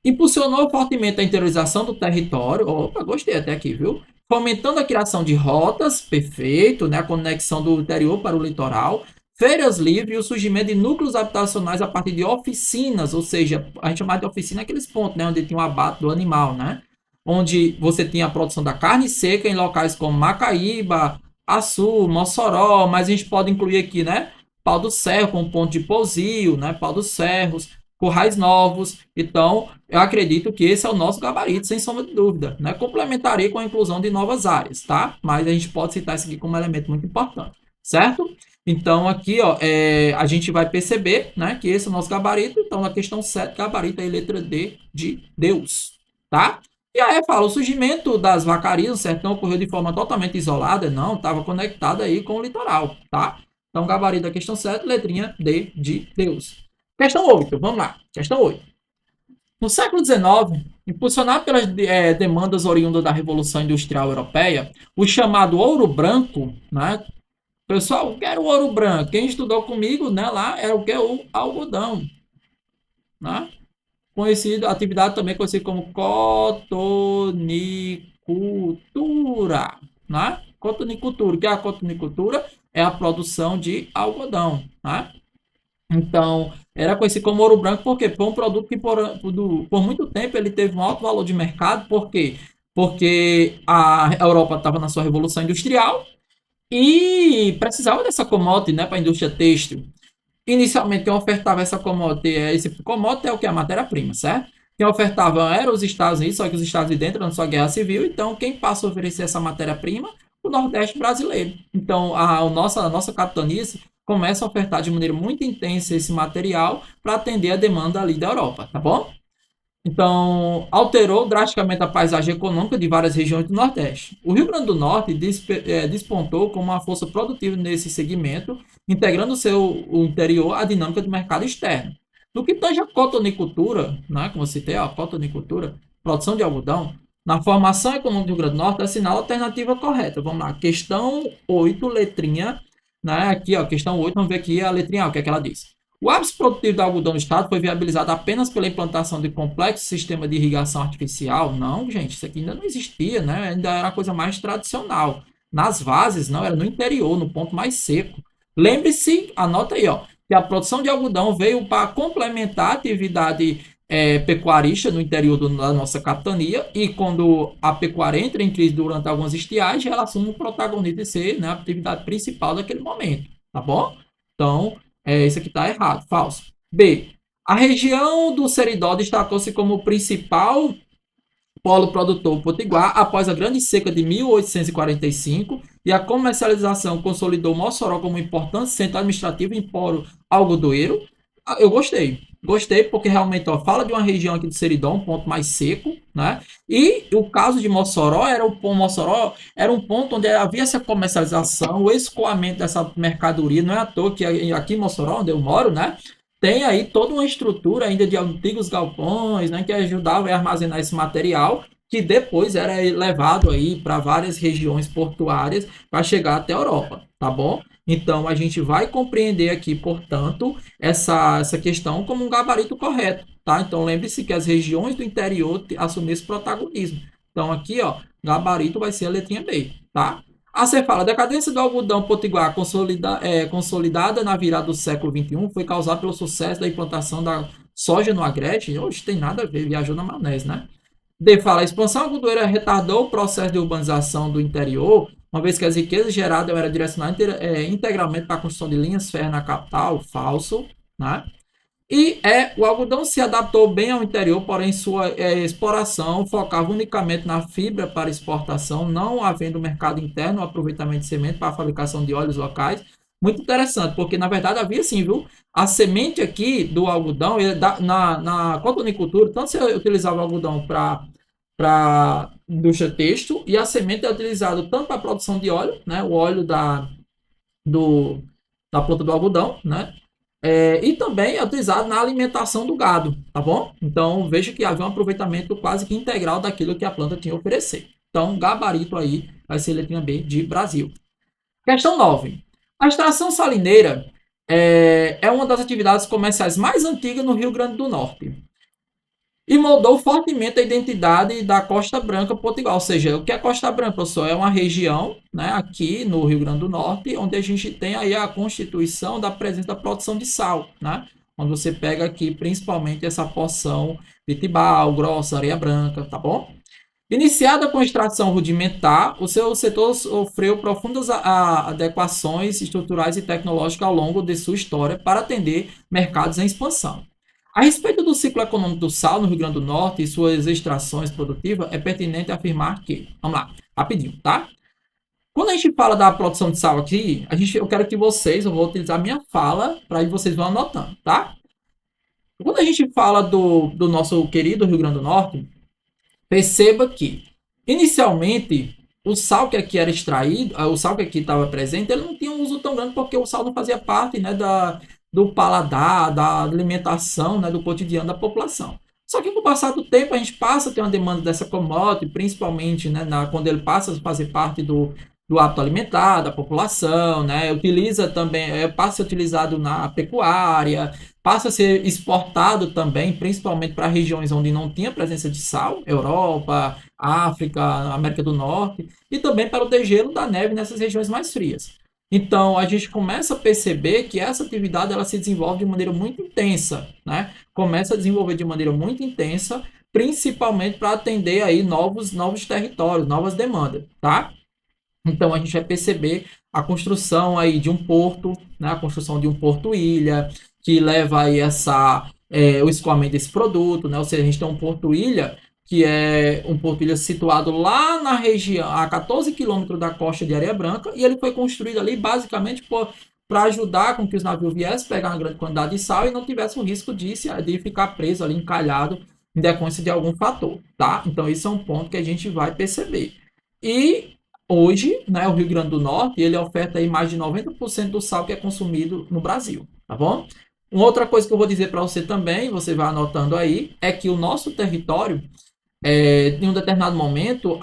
Impulsionou fortemente a interiorização do território. Opa, gostei até aqui, viu? Fomentando a criação de rotas, perfeito, né? A conexão do interior para o litoral, feiras livres e o surgimento de núcleos habitacionais a partir de oficinas, ou seja, a gente chama de oficina aqueles pontos, né? Onde tinha o abate do animal, né? Onde você tinha a produção da carne seca em locais como Macaíba, Açu, Mossoró, mas a gente pode incluir aqui, né? Pau do Cerro como ponto de pousio, né? Pau dos Cerros, Currais Novos. Então, eu acredito que esse é o nosso gabarito, sem sombra de dúvida, né? Complementaria com a inclusão de novas áreas, tá? Mas a gente pode citar isso aqui como um elemento muito importante, certo? Então, aqui, ó, a gente vai perceber, né, que esse é o nosso gabarito. Então, na questão 7, gabarito é a letra D de Deus, tá? E aí fala, o surgimento das vacarias no sertão ocorreu de forma totalmente isolada? Não, estava conectado aí com o litoral, tá? Então, gabarito da questão 7, letrinha D de Deus. Questão 8, vamos lá. Questão 8. No século XIX, impulsionado pelas demandas oriundas da Revolução Industrial Europeia, o chamado ouro branco, né? Pessoal, o que era o ouro branco? Quem estudou comigo, né, lá era o que? O algodão, né? Conhecido, atividade também conhecida como cotonicultura, né? Cotonicultura. O que é a cotonicultura? É a produção de algodão, né? Então, era conhecido como ouro branco porque foi um produto que por muito tempo ele teve um alto valor de mercado. Por quê? Porque a Europa estava na sua revolução industrial e precisava dessa commodity, né, para a indústria têxtil. Inicialmente, quem ofertava essa commodity, esse commodity é o que? A matéria-prima, certo? Quem ofertava eram os Estados Unidos, só que os Estados Unidos entraram na sua guerra civil. Então, quem passa a oferecer essa matéria-prima? O Nordeste brasileiro. Então, a nossa capitania começa a ofertar de maneira muito intensa esse material para atender a demanda ali da Europa, tá bom? Então, alterou drasticamente a paisagem econômica de várias regiões do Nordeste. O Rio Grande do Norte despontou como uma força produtiva nesse segmento, integrando o interior à dinâmica do mercado externo. No que tange a cotonicultura, né, como eu citei, a cotonicultura, produção de algodão, na formação econômica do Rio Grande do Norte, assinala a alternativa correta. Vamos lá, questão 8, letrinha, né, aqui, ó, questão 8, vamos ver aqui a letrinha A, o que é que ela diz. O ápice produtivo do algodão no estado foi viabilizado apenas pela implantação de complexo sistema de irrigação artificial? Não, gente, isso aqui ainda não existia, né? Ainda era a coisa mais tradicional. Nas vases, não, era no interior, no ponto mais seco. Lembre-se, anota aí, ó, que a produção de algodão veio para complementar a atividade pecuarista no interior da nossa capitania, e quando a pecuária entra em crise durante algumas estiagens, ela assume o protagonismo de ser, né, a atividade principal daquele momento, tá bom? Então, isso aqui está errado, falso. B. A região do Seridó destacou-se como principal polo produtor potiguar após a grande seca de 1845 e a comercialização consolidou Mossoró como importante centro administrativo e empório algodoeiro. Eu gostei. Gostei porque realmente ó, fala de uma região aqui do Seridó, um ponto mais seco, né? E o caso de Mossoró era um ponto onde havia essa comercialização, o escoamento dessa mercadoria. Não é à toa que aqui em Mossoró, onde eu moro, né? Tem aí toda uma estrutura ainda de antigos galpões, né, que ajudava a armazenar esse material, que depois era levado aí para várias regiões portuárias para chegar até a Europa, tá bom? Então a gente vai compreender aqui, portanto, essa questão como um gabarito correto, tá? Então lembre-se que as regiões do interior assumem esse protagonismo. Então aqui, ó, gabarito vai ser a letrinha B, tá? A você fala, a decadência do algodão potiguar consolidada na virada do século XXI foi causada pelo sucesso da implantação da soja no Agreste. Hoje tem nada a ver, viajou na maionese, né? D fala, a expansão algodoeira retardou o processo de urbanização do interior, uma vez que as riquezas geradas eram direcionadas integralmente para a construção de linhas férreas na capital. Falso, né? E o algodão se adaptou bem ao interior, porém sua exploração focava unicamente na fibra para exportação, não havendo mercado interno, aproveitamento de semente para a fabricação de óleos locais. Muito interessante, porque na verdade havia sim, viu? A semente aqui do algodão, na cotonicultura, tanto se utilizava o algodão para indústria têxtil, e a semente é utilizada tanto para a produção de óleo, né? O óleo da planta do algodão, né? E também é utilizado na alimentação do gado, tá bom? Então veja que havia um aproveitamento quase que integral daquilo que a planta tinha a oferecer. Então, gabarito aí vai ser letrinha B de Brasil. Questão 9. A extração salineira é uma das atividades comerciais mais antigas no Rio Grande do Norte e moldou fortemente a identidade da Costa Branca Potiguar. Ou seja, o que é Costa Branca, professor? É uma região, né, aqui no Rio Grande do Norte, onde a gente tem aí a constituição da presença da produção de sal, né? Onde você pega aqui principalmente essa porção de Tibau, Grossa, Areia Branca, tá bom? Iniciada com extração rudimentar, o seu setor sofreu profundas adequações estruturais e tecnológicas ao longo de sua história para atender mercados em expansão. A respeito do ciclo econômico do sal no Rio Grande do Norte e suas extrações produtivas, é pertinente afirmar que, vamos lá, rapidinho, tá? Quando a gente fala da produção de sal aqui, eu quero que vocês, eu vou utilizar minha fala para que vocês vão anotando, tá? Quando a gente fala do nosso querido Rio Grande do Norte, perceba que, inicialmente, o sal que aqui era extraído, o sal que aqui estava presente, ele não tinha um uso tão grande porque o sal não fazia parte, né, do paladar, da alimentação, né, do cotidiano da população. Só que com o passar do tempo a gente passa a ter uma demanda dessa commodity, principalmente, né, quando ele passa a fazer parte do hábito alimentar da população, né, utiliza também, passa a ser utilizado na pecuária, passa a ser exportado também, principalmente para regiões onde não tinha presença de sal, Europa, África, América do Norte, e também para o degelo da neve nessas regiões mais frias. Então, a gente começa a perceber que essa atividade ela se desenvolve de maneira muito intensa, né? Começa a desenvolver de maneira muito intensa, principalmente para atender aí novos territórios, novas demandas, tá? Então, a gente vai perceber a construção aí de um porto, né? A construção de um porto-ilha, que leva aí o escoamento desse produto, né? Ou seja, a gente tem um porto-ilha que é um porto-ilha situado lá na região, a 14 quilômetros da costa de Areia Branca, e ele foi construído ali basicamente para ajudar com que os navios viessem pegar uma grande quantidade de sal e não tivesse o risco de ficar preso ali, encalhado em decorrência de algum fator, tá? Então, esse é um ponto que a gente vai perceber. E hoje, né, o Rio Grande do Norte, ele oferta aí mais de 90% do sal que é consumido no Brasil, tá bom? Uma outra coisa que eu vou dizer para você também, você vai anotando aí, é que o nosso território, em um determinado momento,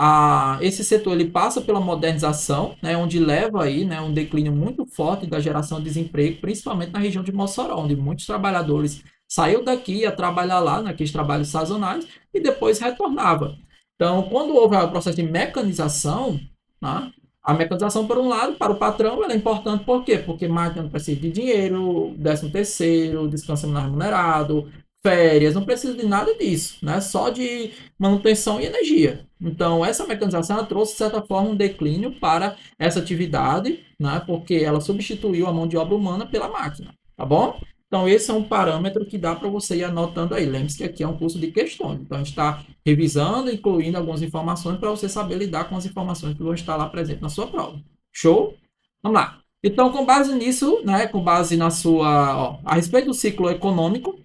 esse setor ele passa pela modernização, né, onde leva aí, né, um declínio muito forte da geração de desemprego, principalmente na região de Mossoró, onde muitos trabalhadores saíram daqui a trabalhar lá, naqueles trabalhos sazonais, e depois retornava. Então, quando houve o processo de mecanização, né, a mecanização, por um lado, para o patrão, ela é importante por quê? Porque máquina não precisa de dinheiro, 13º, descanso não remunerado, férias, não precisa de nada disso, né? Só de manutenção e energia. Então, essa mecanização ela trouxe, de certa forma, um declínio para essa atividade, né? Porque ela substituiu a mão de obra humana pela máquina, tá bom? Então, esse é um parâmetro que dá para você ir anotando aí. Lembre-se que aqui é um curso de questões. Então, a gente está revisando, incluindo algumas informações para você saber lidar com as informações que vão estar lá presentes na sua prova. Show? Vamos lá. Então, com base nisso, né, com base na sua, a respeito do ciclo econômico,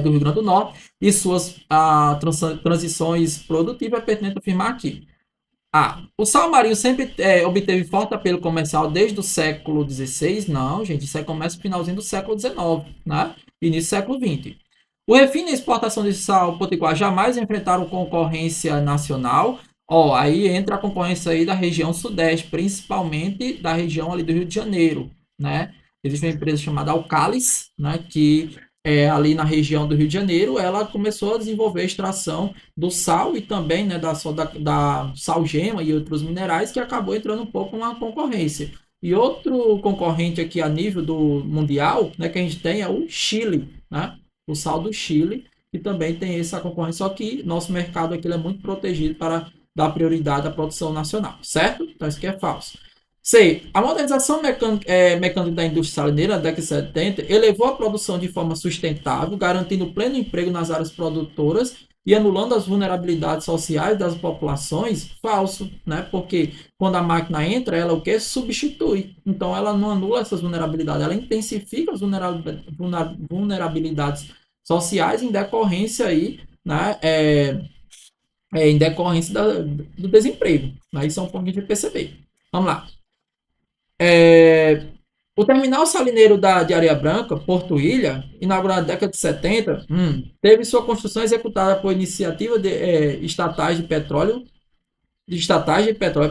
do Rio Grande do Norte e suas transições produtivas, é pertinente afirmar aqui. O sal marinho sempre obteve forte apelo comercial desde o século XVI? Não, gente, isso aí começa no finalzinho do século XIX, né? Início do século XX. O refino e a exportação de sal potiguar jamais enfrentaram concorrência nacional. Aí entra a concorrência aí da região sudeste, principalmente da região ali do Rio de Janeiro, né? Existe uma empresa chamada Alcalis, né, que ali na região do Rio de Janeiro, ela começou a desenvolver a extração do sal e também, né, da salgema e outros minerais, que acabou entrando um pouco na concorrência. E outro concorrente aqui a nível do mundial, né, que a gente tem é o Chile, né? O sal do Chile, que também tem essa concorrência, só que nosso mercado aqui é muito protegido para dar prioridade à produção nacional, certo? Então isso aqui é falso. C. A modernização mecânica da indústria salineira na década de 70 elevou a produção de forma sustentável, garantindo pleno emprego nas áreas produtoras e anulando as vulnerabilidades sociais das populações. Falso, né? Porque quando a máquina entra, ela o que? Substitui. Então ela não anula essas vulnerabilidades, ela intensifica as vulnerabilidades sociais em decorrência aí, né? Em decorrência do desemprego. Né? Isso é um ponto que a gente vai perceber. Vamos lá. O terminal salineiro de Areia Branca, Porto Ilha, inaugurado na década de 70, teve sua construção executada por iniciativa estatais de petróleo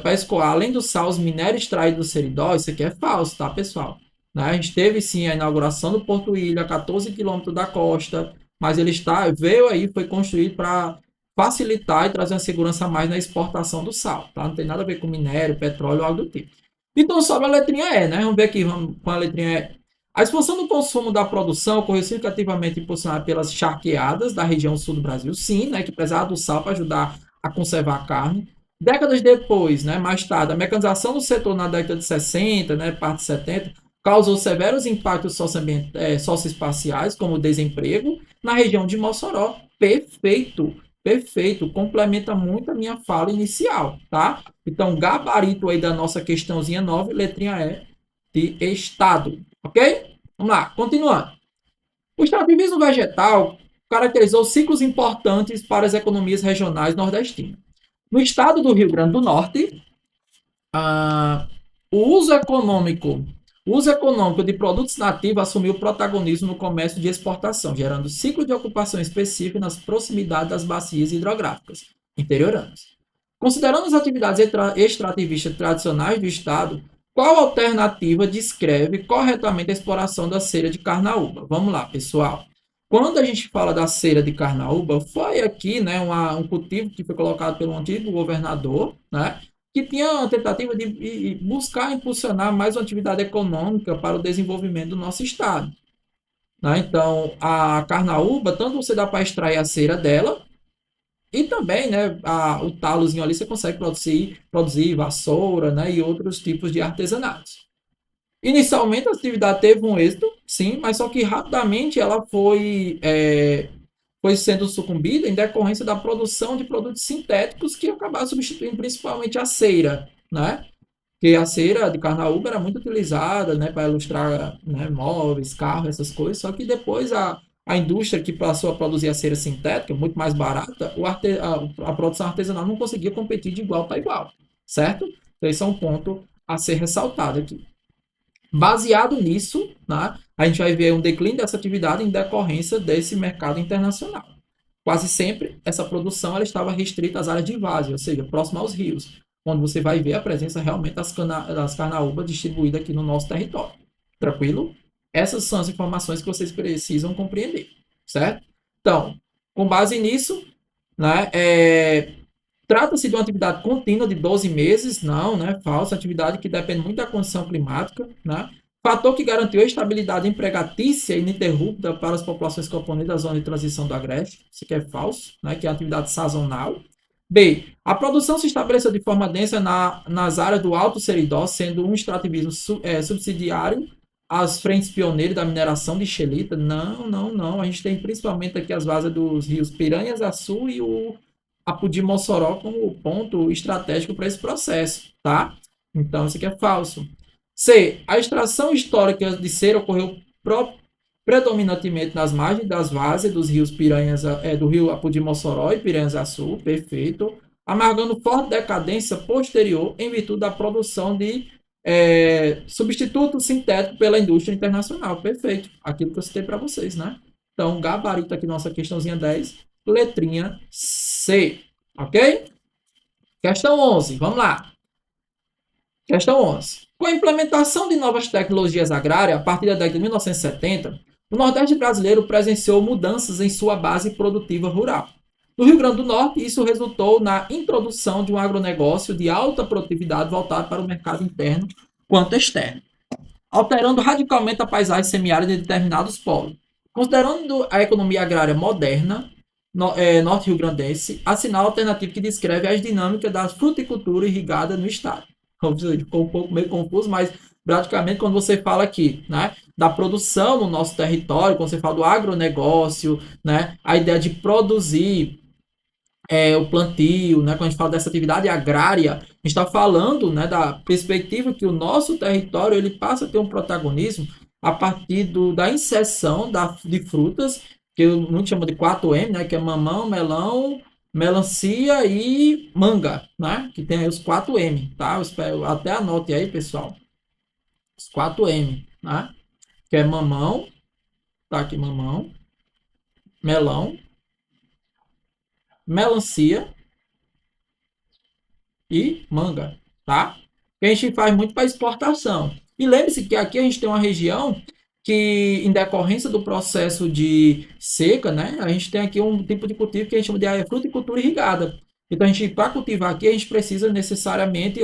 para escoar, além do sal, os minérios extraídos do seridó. Isso aqui é falso, tá, pessoal? Né? A gente teve sim a inauguração do Porto Ilha, 14 quilômetros da costa, mas ele veio aí, foi construído para facilitar e trazer uma segurança a mais na exportação do sal, tá? Não tem nada a ver com minério, petróleo ou algo do tipo. Então, sobre a letrinha E, né? Vamos ver aqui com a letrinha E. A expansão do consumo da produção ocorreu significativamente impulsionada pelas charqueadas da região sul do Brasil, sim, né? Que precisavam do sal para ajudar a conservar a carne. Décadas depois, né, mais tarde, a mecanização do setor na década de 60, né, parte de 70, causou severos impactos socioespaciais, como o desemprego, na região de Mossoró. Perfeito, perfeito, complementa muito a minha fala inicial, tá? Então, gabarito aí da nossa questãozinha 9, letrinha E de Estado, ok? Vamos lá, continuando. O extrativismo vegetal caracterizou ciclos importantes para as economias regionais nordestinas. No estado do Rio Grande do Norte, o uso econômico de produtos nativos assumiu protagonismo no comércio de exportação, gerando ciclo de ocupação específico nas proximidades das bacias hidrográficas interioranas. Considerando as atividades extrativistas tradicionais do Estado, qual alternativa descreve corretamente a exploração da cera de carnaúba? Vamos lá, pessoal. Quando a gente fala da cera de carnaúba, foi aqui, né, um cultivo que foi colocado pelo antigo governador, né, que tinha a tentativa de buscar impulsionar mais uma atividade econômica para o desenvolvimento do nosso estado. Né? Então, a carnaúba, tanto você dá para extrair a cera dela, e também, né, o talozinho ali você consegue produzir vassoura, né, e outros tipos de artesanatos. Inicialmente a atividade teve um êxito, sim, mas só que rapidamente ela foi sendo sucumbida em decorrência da produção de produtos sintéticos que acabaram substituindo principalmente a cera, né? Porque a cera de carnaúba era muito utilizada, né, para ilustrar, né, móveis, carros, essas coisas, só que depois a indústria que passou a produzir a cera sintética, muito mais barata, a produção artesanal não conseguia competir de igual para igual, certo? Então, esse é um ponto a ser ressaltado aqui. Baseado nisso, né, a gente vai ver um declínio dessa atividade em decorrência desse mercado internacional. Quase sempre, essa produção ela estava restrita às áreas de várzea, ou seja, próximo aos rios, onde você vai ver a presença realmente das carnaúbas distribuídas aqui no nosso território. Tranquilo? Essas são as informações que vocês precisam compreender, certo? Então, com base nisso, né, trata-se de uma atividade contínua de 12 meses, não, né, falsa, atividade que depende muito da condição climática, né, fator que garantiu a estabilidade empregatícia ininterrupta para as populações componentes da zona de transição do Agreste, isso aqui é falso, né, que é uma atividade sazonal. B. A produção se estabeleceu de forma densa nas áreas do Alto Seridó, sendo um extrativismo subsidiário às frentes pioneiras da mineração de xelita. Não, não, não. A gente tem principalmente aqui as várzeas dos rios Piranhas-Açu e o Apodi-Mossoró como ponto estratégico para esse processo, tá? Então, isso aqui é falso. C. A extração histórica de cera ocorreu predominantemente nas margens das várzeas dos rios Piranhas, do rio Apodi-Mossoró e Piranhas-Açu, perfeito, amargando forte decadência posterior em virtude da produção de substituto sintético pela indústria internacional, perfeito, aquilo que eu citei para vocês, né? Então, gabarito aqui, nossa questãozinha 10, letrinha C, ok? Questão 11, vamos lá. Questão 11. Com a implementação de novas tecnologias agrárias, a partir da década de 1970, o Nordeste brasileiro presenciou mudanças em sua base produtiva rural. No Rio Grande do Norte, isso resultou na introdução de um agronegócio de alta produtividade voltado para o mercado interno quanto externo, alterando radicalmente a paisagem semiárida de determinados polos. Considerando a economia agrária moderna, norte-rio-grandense, assinala a alternativa que descreve as dinâmicas da fruticultura irrigada no estado. Ficou um pouco meio confuso, mas praticamente quando você fala aqui, né, da produção no nosso território, quando você fala do agronegócio, né, a ideia de produzir o plantio, né, quando a gente fala dessa atividade agrária, a gente está falando, né, da perspectiva que o nosso território ele passa a ter um protagonismo a partir da inserção de frutas, que muitos chamam de 4M, né, que é mamão, melão, melancia e manga, né? Que tem aí os 4M, tá? Eu espero, até anote aí, pessoal. Os 4M, né? Que é mamão, tá aqui mamão, melão, melancia e manga, tá? Que a gente faz muito para exportação. E lembre-se que aqui a gente tem uma região que, em decorrência do processo de seca, né, a gente tem aqui um tipo de cultivo que a gente chama de fruticultura irrigada. Então, para cultivar aqui, a gente precisa necessariamente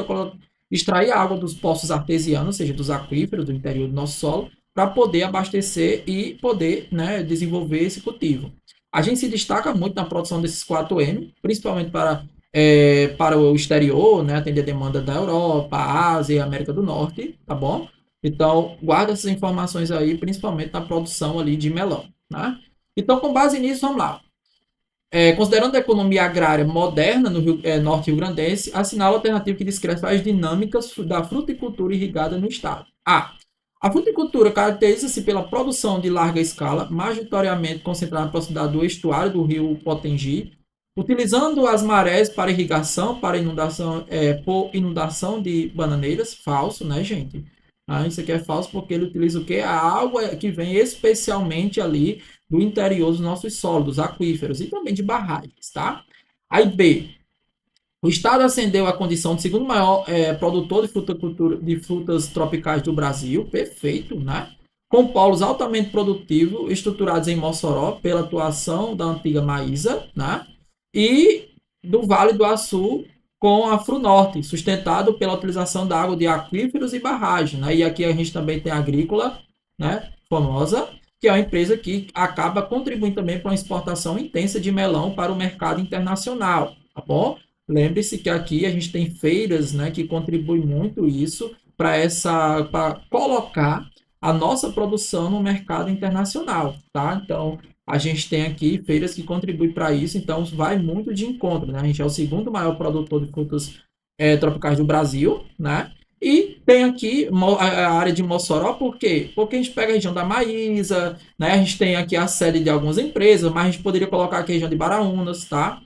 extrair a água dos poços artesianos, ou seja, dos aquíferos do interior do nosso solo, para poder abastecer e poder, né, desenvolver esse cultivo. A gente se destaca muito na produção desses 4M, principalmente para o exterior, né, atender a demanda da Europa, Ásia e América do Norte, tá bom? Então, guarda essas informações aí, principalmente na produção ali de melão, né? Então, com base nisso, vamos lá. Considerando a economia agrária moderna no norte rio-grandense, assinala a alternativa que descreve as dinâmicas da fruticultura irrigada no estado. A fruticultura caracteriza-se pela produção de larga escala, majoritariamente concentrada na proximidade do estuário do rio Potengi, utilizando as marés para irrigação, para inundação, por inundação de bananeiras. Falso, né, gente? Isso aqui é falso porque ele utiliza o quê? A água que vem especialmente ali do interior dos nossos solos, dos aquíferos e também de barragens, tá? Aí B. O estado ascendeu à condição de segundo maior produtor de frutas tropicais do Brasil, perfeito, né? Com polos altamente produtivos, estruturados em Mossoró pela atuação da antiga Maísa, né? E do Vale do Açu, com a Frunorte, sustentado pela utilização da água de aquíferos e barragens, né? E aqui a gente também tem a Agrícola, né, famosa, que é uma empresa que acaba contribuindo também para uma exportação intensa de melão para o mercado internacional, tá bom? Lembre-se que aqui a gente tem feiras, né, que contribuem muito isso para colocar a nossa produção no mercado internacional, tá? Então, a gente tem aqui feiras que contribuem para isso, então vai muito de encontro, né? A gente é o segundo maior produtor de frutas tropicais do Brasil, né? E Tem aqui a área de Mossoró, por quê? Porque a gente pega a região da Maísa, né? A gente tem aqui a sede de algumas empresas, mas a gente poderia colocar aqui a região de Baraunas, tá?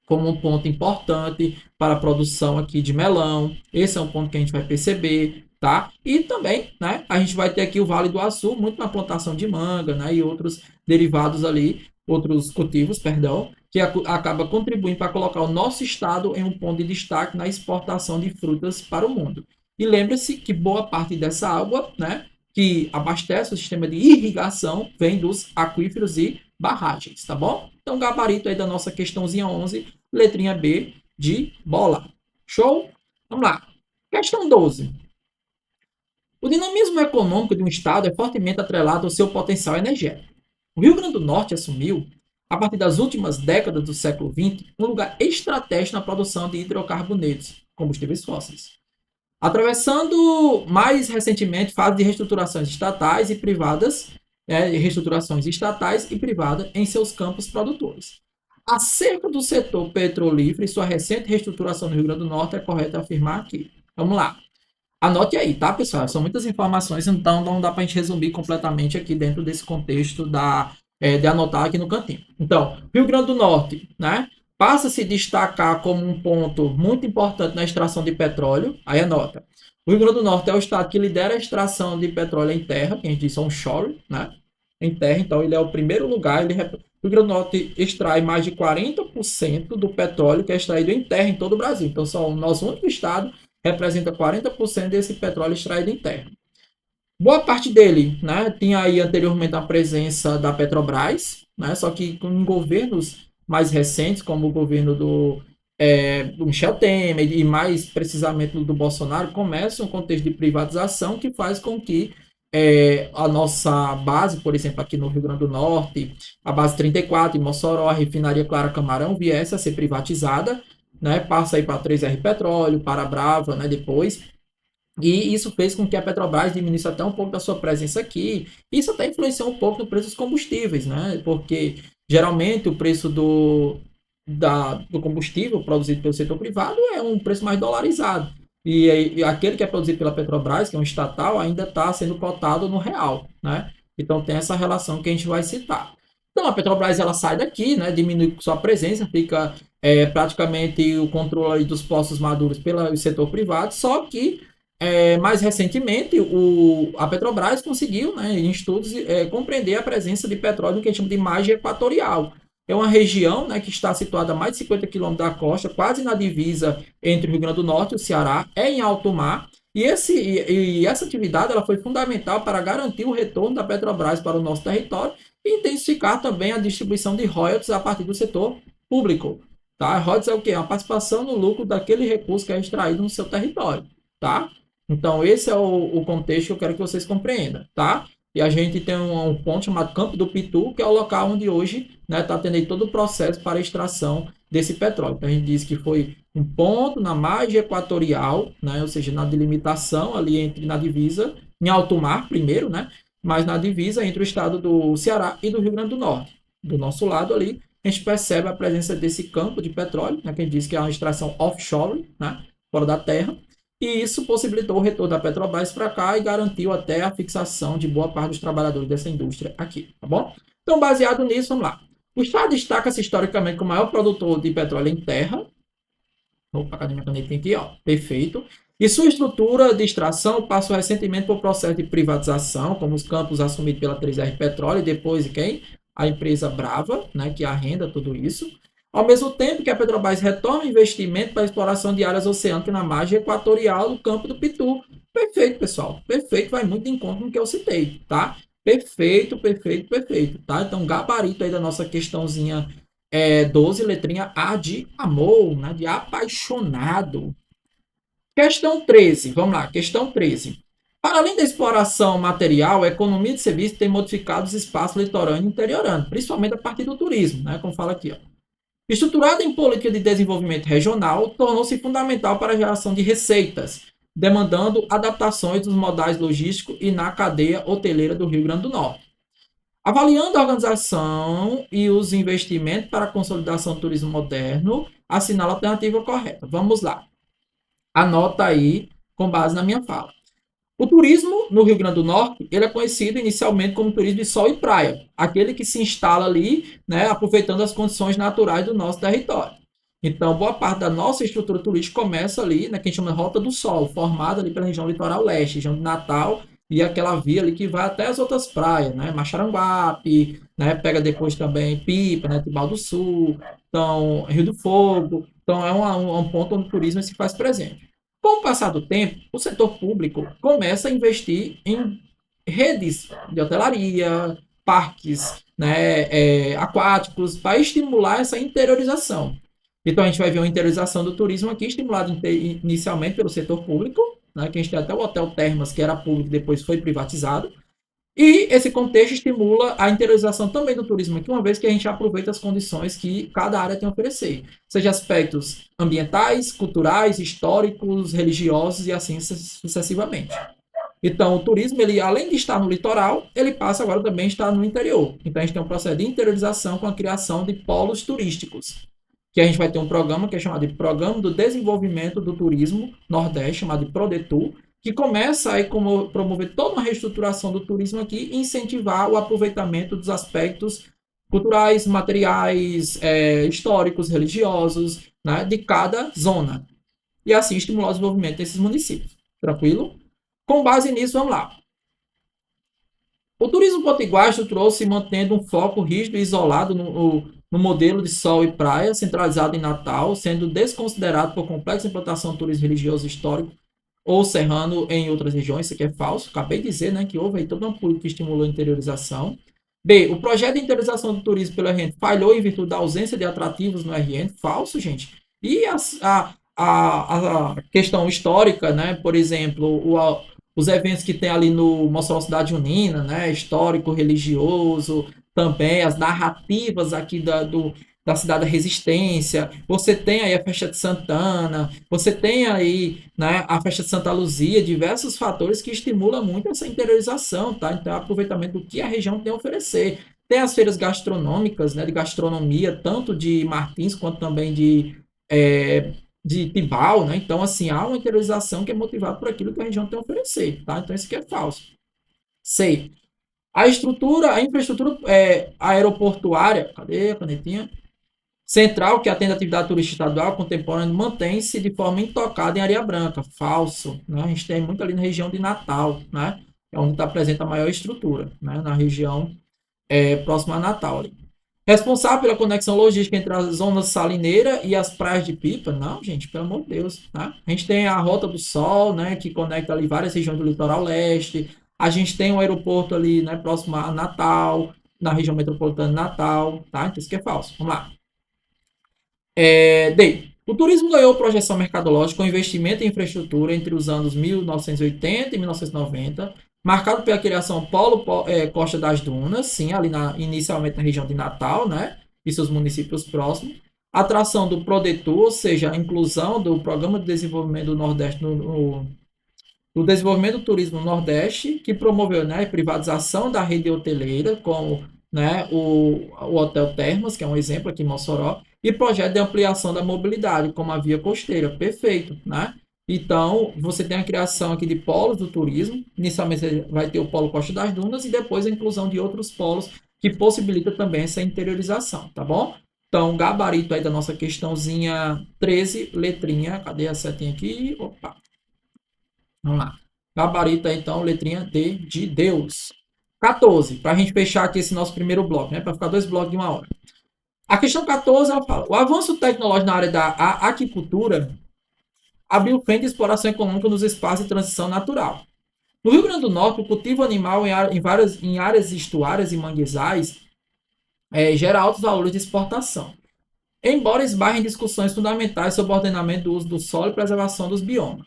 Como um ponto importante para a produção aqui de melão. Esse é um ponto que a gente vai perceber, tá? E também, né, a gente vai ter aqui o Vale do Açu, muito na plantação de manga, né, e outros derivados ali, outros cultivos, perdão, que acaba contribuindo para colocar o nosso estado em um ponto de destaque na exportação de frutas para o mundo. E lembre-se que boa parte dessa água, né, que abastece o sistema de irrigação, vem dos aquíferos e barragens, tá bom? Então, gabarito aí da nossa questãozinha 11, letrinha B de bola. Show? Vamos lá. Questão 12. O dinamismo econômico de um estado é fortemente atrelado ao seu potencial energético. O Rio Grande do Norte assumiu, a partir das últimas décadas do século XX, um lugar estratégico na produção de hidrocarbonetos, combustíveis fósseis, atravessando mais recentemente fase de reestruturações estatais e privadas, reestruturações estatais e privadas em seus campos produtores. Acerca do setor petrolífero e sua recente reestruturação no Rio Grande do Norte, é correto afirmar aqui. Vamos lá. Anote aí, tá, pessoal? São muitas informações, então não dá para a gente resumir completamente aqui dentro desse contexto de anotar aqui no cantinho. Então, Rio Grande do Norte, né? Passa a se destacar como um ponto muito importante na extração de petróleo. Aí anota. O Rio Grande do Norte é o estado que lidera a extração de petróleo em terra, que a gente diz onshore, né? Em terra, então ele é o primeiro lugar. O Rio Grande do Norte extrai mais de 40% do petróleo que é extraído em terra em todo o Brasil. Então, só o nosso único estado representa 40% desse petróleo extraído em terra. Boa parte dele, né, tinha aí anteriormente a presença da Petrobras, né, só que em governos mais recentes, como o governo do Michel Temer e mais precisamente do Bolsonaro, começa um contexto de privatização que faz com que a nossa base, por exemplo, aqui no Rio Grande do Norte, a base 34 em Mossoró, a refinaria Clara Camarão, viesse a ser privatizada, né, passa aí para 3R Petróleo, para a Brava, né, depois, e isso fez com que a Petrobras diminuísse até um pouco da sua presença aqui. Isso até influenciou um pouco no preço dos combustíveis, né? Porque geralmente o preço do combustível produzido pelo setor privado é um preço mais dolarizado. E aquele que é produzido pela Petrobras, que é um estatal, ainda está sendo cotado no real, né? Então tem essa relação que a gente vai citar. Então a Petrobras ela sai daqui, né? Diminui sua presença, fica praticamente o controle dos postos maduros pelo setor privado, só que mais recentemente, a Petrobras conseguiu, né, em estudos, compreender a presença de petróleo que a gente chama de margem equatorial. É uma região, né, que está situada a mais de 50 quilômetros da costa, quase na divisa entre o Rio Grande do Norte e o Ceará, é em alto mar, e essa atividade ela foi fundamental para garantir o retorno da Petrobras para o nosso território e intensificar também a distribuição de royalties a partir do setor público. Tá? Royalties é o quê? É uma participação no lucro daquele recurso que é extraído no seu território. Tá? Então, esse é o contexto que eu quero que vocês compreendam, tá? E a gente tem um ponto chamado Campo do Pitu, que é o local onde hoje está tendo aí todo o processo para a extração desse petróleo. Então, a gente diz que foi um ponto na margem equatorial, né? Ou seja, na delimitação ali na divisa, em alto mar primeiro, né? Mas na divisa entre o estado do Ceará e do Rio Grande do Norte. Do nosso lado ali, a gente percebe a presença desse campo de petróleo, né? Que a gente diz que é uma extração offshore, né? Fora da terra. E isso possibilitou o retorno da Petrobras para cá e garantiu até a fixação de boa parte dos trabalhadores dessa indústria aqui, tá bom? Então, baseado nisso, vamos lá. O Estado destaca-se historicamente como o maior produtor de petróleo em terra. Opa, cadê minha canetinha aqui? Ó, perfeito. E sua estrutura de extração passou recentemente por processo de privatização, como os campos assumidos pela 3R Petróleo e depois de quem? A empresa Brava, né, que arrenda tudo isso. Ao mesmo tempo que a Petrobras retoma investimento para a exploração de áreas oceânicas na margem equatorial do Campo do Pitu. Perfeito, pessoal. Perfeito, vai muito em conta com o que eu citei, tá? Perfeito, perfeito, perfeito, tá? Então, gabarito aí da nossa questãozinha 12, letrinha A de amor, né? De apaixonado. Questão 13, vamos lá, questão 13. Para além da exploração material, a economia de serviços tem modificado os espaços litorâneo e interiorano, principalmente a partir do turismo, né? Como fala aqui, ó. Estruturada em política de desenvolvimento regional, tornou-se fundamental para a geração de receitas, demandando adaptações dos modais logísticos e na cadeia hoteleira do Rio Grande do Norte. Avaliando a organização e os investimentos para a consolidação do turismo moderno, assinala a alternativa correta. Vamos lá. Anota aí com base na minha fala. O turismo no Rio Grande do Norte, ele é conhecido inicialmente como turismo de sol e praia, aquele que se instala ali, né, aproveitando as condições naturais do nosso território. Então, boa parte da nossa estrutura turística começa ali, né, que a gente chama de Rota do Sol, formada ali pela região litoral leste, região de Natal, e aquela via ali que vai até as outras praias, né, Maxaranguape, né, pega depois também Pipa, né, Tibau do Sul, então Rio do Fogo, então é um ponto onde o turismo se faz presente. Com o passar do tempo, o setor público começa a investir em redes de hotelaria, parques, né, aquáticos, para estimular essa interiorização. Então, a gente vai ver uma interiorização do turismo aqui, estimulado inicialmente pelo setor público, né, que a gente tem até o Hotel Termas, que era público, depois foi privatizado, e esse contexto estimula a interiorização também do turismo aqui, uma vez que a gente aproveita as condições que cada área tem a oferecer, seja aspectos ambientais, culturais, históricos, religiosos e assim sucessivamente. Então, o turismo, ele, além de estar no litoral, ele passa agora também a estar no interior. Então, a gente tem um processo de interiorização com a criação de polos turísticos, que a gente vai ter um programa que é chamado de Programa do Desenvolvimento do Turismo Nordeste, chamado de PRODETUR, que começa a promover toda uma reestruturação do turismo aqui e incentivar o aproveitamento dos aspectos culturais, materiais, históricos, religiosos, né, de cada zona. E assim estimular o desenvolvimento desses municípios. Tranquilo? Com base nisso, vamos lá. O turismo potiguar estruturou-se mantendo um foco rígido e isolado no modelo de sol e praia, centralizado em Natal, sendo desconsiderado por complexa implantação do turismo religioso histórico ou serrano em outras regiões. Isso aqui é falso. Acabei de dizer, né, que houve aí toda uma política que estimulou a interiorização. B. O projeto de interiorização do turismo pelo RN falhou em virtude da ausência de atrativos no RN. Falso, gente. E a questão histórica, né, por exemplo, os eventos que tem ali no Mossoró Cidade Junina, né, histórico, religioso, também as narrativas aqui da cidade da Resistência, você tem aí a festa de Santana, você tem aí, né, a festa de Santa Luzia, diversos fatores que estimulam muito essa interiorização, tá? Então, aproveitamento do que a região tem a oferecer. Tem as feiras gastronômicas, né, de gastronomia, tanto de Martins quanto também de Tibau, né? Então, assim, há uma interiorização que é motivada por aquilo que a região tem a oferecer, tá? Então, isso aqui é falso. C. A infraestrutura aeroportuária, cadê a canetinha? Central, que atende a atividade turística estadual contemporânea, mantém-se de forma intocada em Areia Branca. Falso. Né? A gente tem muito ali na região de Natal, né? É onde está presente a maior estrutura, né? Na região próxima a Natal. Ali. Responsável pela conexão logística entre a zona salineira e as praias de Pipa? Não, gente, pelo amor de Deus. Né? A gente tem a Rota do Sol, né? Que conecta ali várias regiões do litoral leste. A gente tem um aeroporto ali, né? Próximo a Natal, na região metropolitana de Natal, tá? Então isso que é falso. Vamos lá. D. O turismo ganhou projeção mercadológica com investimento em infraestrutura entre os anos 1980 e 1990, marcado pela criação Polo Costa das Dunas, sim, ali inicialmente na região de Natal, né, e seus municípios próximos, atração do PRODETUR, ou seja, a inclusão do Programa de Desenvolvimento do Nordeste no desenvolvimento do turismo no Nordeste, que promoveu, né, a privatização da rede hoteleira, como, né, o Hotel Termas, que é um exemplo aqui em Mossoró, e projeto de ampliação da mobilidade, como a via costeira. Perfeito, né? Então, você tem a criação aqui de polos do turismo. Inicialmente, você vai ter o polo Costa das Dunas e depois a inclusão de outros polos que possibilita também essa interiorização, tá bom? Então, gabarito aí da nossa questãozinha 13, letrinha. Cadê a setinha aqui? Opa. Vamos lá. Gabarito aí, então, letrinha D de Deus. 14, para a gente fechar aqui esse nosso primeiro bloco, né? Para ficar 2 blocos de 1 hora. A questão 14, ela fala: o avanço tecnológico na área da aquicultura abriu frente à exploração econômica nos espaços de transição natural. No Rio Grande do Norte, o cultivo animal em áreas estuárias e manguezais gera altos valores de exportação, embora esbarre em discussões fundamentais sobre o ordenamento do uso do solo e preservação dos biomas.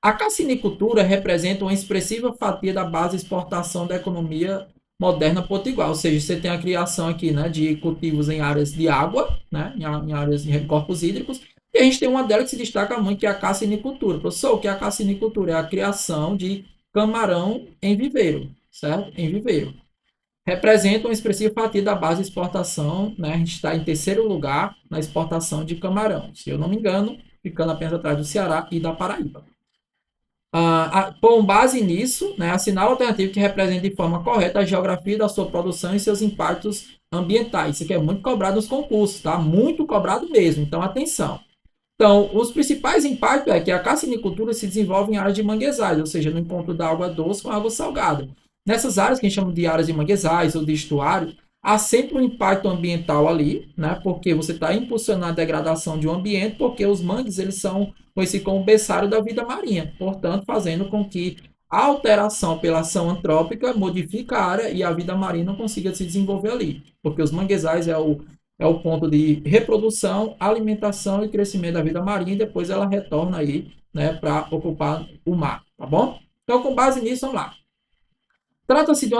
A cassinicultura representa uma expressiva fatia da base de exportação da economia moderna potiguar, ou seja, você tem a criação aqui, né, de cultivos em áreas de água, né, em áreas de corpos hídricos, e a gente tem uma delas que se destaca muito, que é a cassinicultura. Professor, o que é a cassinicultura? É a criação de camarão em viveiro, certo? Em viveiro. Representa uma expressiva fatia da base de exportação, né, a gente está em terceiro lugar na exportação de camarão, se eu não me engano, ficando apenas atrás do Ceará e da Paraíba. Com base nisso, né, assinale a alternativa que representa de forma correta a geografia da sua produção e seus impactos ambientais. Isso aqui é muito cobrado nos concursos, tá? Muito cobrado mesmo, então atenção. Então, os principais impactos é que a cassinicultura se desenvolve em áreas de manguezais, ou seja, no encontro da água doce com água salgada. Nessas áreas, que a gente chama de áreas de manguezais ou de estuário, há sempre um impacto ambiental ali, né? Porque você está impulsionando a degradação de um ambiente, porque os mangues eles são conhecidos como berçário da vida marinha, portanto, fazendo com que a alteração pela ação antrópica modifique a área e a vida marinha não consiga se desenvolver ali, porque os manguezais é o ponto de reprodução, alimentação e crescimento da vida marinha e depois ela retorna aí, né, para ocupar o mar, tá bom? Então, com base nisso, vamos lá. Trata-se de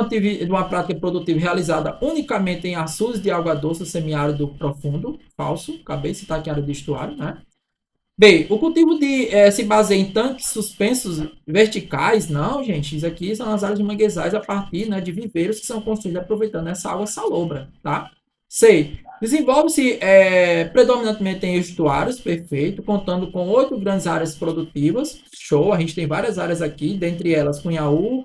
uma prática produtiva realizada unicamente em açudes de água doce semiárido profundo, falso, acabei de citar aqui a área de estuário, né? B, o cultivo se baseia em tanques suspensos verticais? Não, gente, isso aqui são as áreas de manguezais a partir, né, de viveiros que são construídos aproveitando essa água salobra, tá? C, desenvolve-se predominantemente em estuários, perfeito, contando com 8 grandes áreas produtivas, show, a gente tem várias áreas aqui, dentre elas Cunhaú,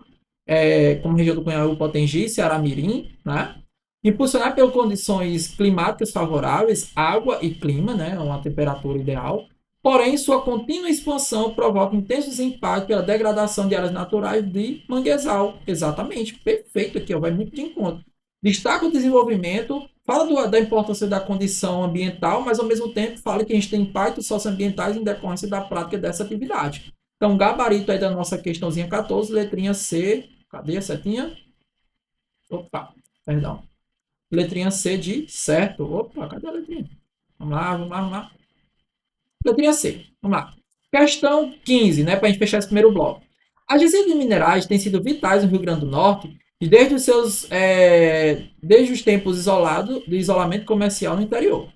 como região do Cunhaú, Potengi, Ceará Mirim, né? Impulsionar por condições climáticas favoráveis, água e clima, né, uma temperatura ideal. Porém, sua contínua expansão provoca intensos impactos pela degradação de áreas naturais de manguezal. Exatamente, perfeito aqui, ó, vai muito de encontro. Destaca o desenvolvimento, fala da importância da condição ambiental, mas ao mesmo tempo fala que a gente tem impactos socioambientais em decorrência da prática dessa atividade. Então, gabarito aí da nossa questãozinha 14, letrinha C. Cadê a setinha? Opa, perdão. Letrinha C de certo. Opa, cadê a letrinha? Vamos lá, vamos lá, vamos lá. Letrinha C. Vamos lá. Questão 15, né? Para a gente fechar esse primeiro bloco. As jazidas de minerais têm sido vitais no Rio Grande do Norte e desde os tempos isolados de isolamento comercial no interior.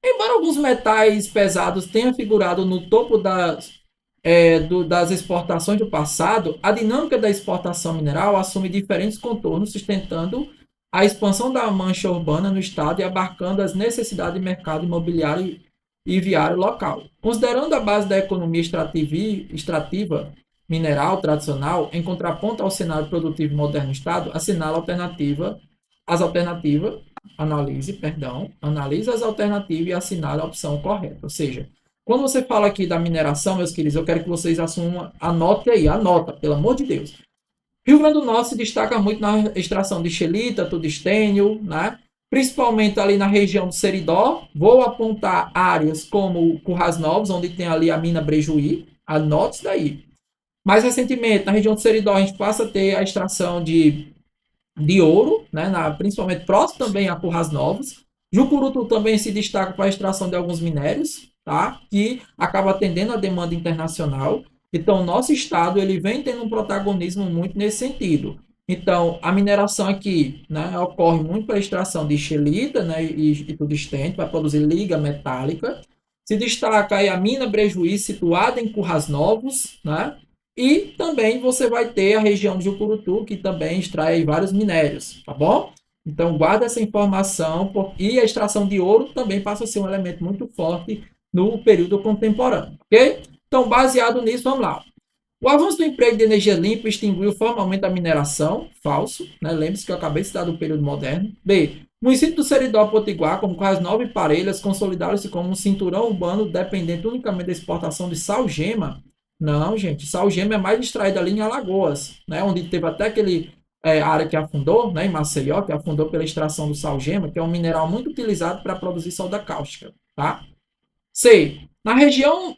Embora alguns metais pesados tenham figurado no topo das exportações do passado, a dinâmica da exportação mineral assume diferentes contornos, sustentando a expansão da mancha urbana no estado e abarcando as necessidades de mercado imobiliário e viário local. Considerando a base da economia extrativa mineral tradicional, em contraponto ao cenário produtivo moderno do estado, analise as alternativas e assinale a opção correta. Ou seja, quando você fala aqui da mineração, meus queridos, eu quero que vocês assumam, anote aí, anota, pelo amor de Deus. Rio Grande do Norte se destaca muito na extração de xelita, tungstênio, né? Principalmente ali na região do Seridó. Vou apontar áreas como Currais Novos, onde tem ali a mina Brejuí. Anote isso daí. Mais recentemente, na região do Seridó, a gente passa a ter a extração de ouro, né? Principalmente próximo também a Currais Novos. Jucurutu também se destaca para a extração de alguns minérios, tá? Que acaba atendendo a demanda internacional. Então, o nosso estado ele vem tendo um protagonismo muito nesse sentido. Então, a mineração aqui, né, ocorre muito para a extração de xelita, né, e tungstênio, para produzir liga metálica. Se destaca aí a mina Brejuí, situada em Currais Novos, né? E também você vai ter a região de Jucurutu, que também extrai vários minérios, tá bom? Então, guarda essa informação. E a extração de ouro também passa a ser um elemento muito forte no período contemporâneo, ok? Então, baseado nisso, vamos lá. O avanço do emprego de energia limpa extinguiu formalmente a mineração, falso, né? Lembre-se que eu acabei de citar do período moderno. B. O município do Seridó Potiguar, como quase 9 Parelhas, consolidaram-se como um cinturão urbano dependente unicamente da exportação de sal-gema. Não, gente, sal-gema é mais extraído ali em Alagoas, né? Onde teve até aquele área que afundou, né? Em Maceió, que afundou pela extração do sal-gema, que é um mineral muito utilizado para produzir soda cáustica, tá? C. Na região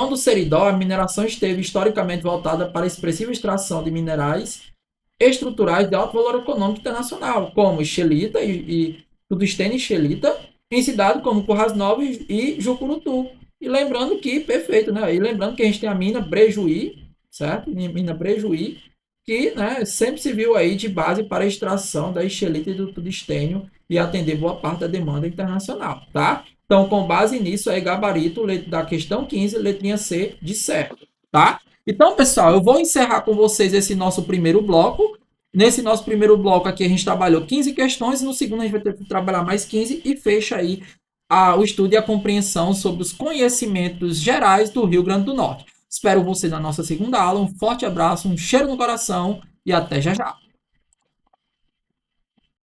do Seridó, a mineração esteve historicamente voltada para a expressiva extração de minerais estruturais de alto valor econômico internacional, como xelita e tungstênio e xelita, em cidades como Currais Novos e Jucurutu. E lembrando que, perfeito, né? E lembrando que a gente tem a mina Brejuí, certo? Mina Brejuí, que, né, sempre se viu aí de base para a extração da xelita e do tungstênio e atender boa parte da demanda internacional, tá? Então, com base nisso, aí gabarito da questão 15, letrinha C de certo, tá? Então, pessoal, eu vou encerrar com vocês esse nosso primeiro bloco. Nesse nosso primeiro bloco aqui, a gente trabalhou 15 questões, e no segundo a gente vai ter que trabalhar mais 15 e fecha aí o estudo e a compreensão sobre os conhecimentos gerais do Rio Grande do Norte. Espero você na nossa segunda aula. Um forte abraço, um cheiro no coração e até já já.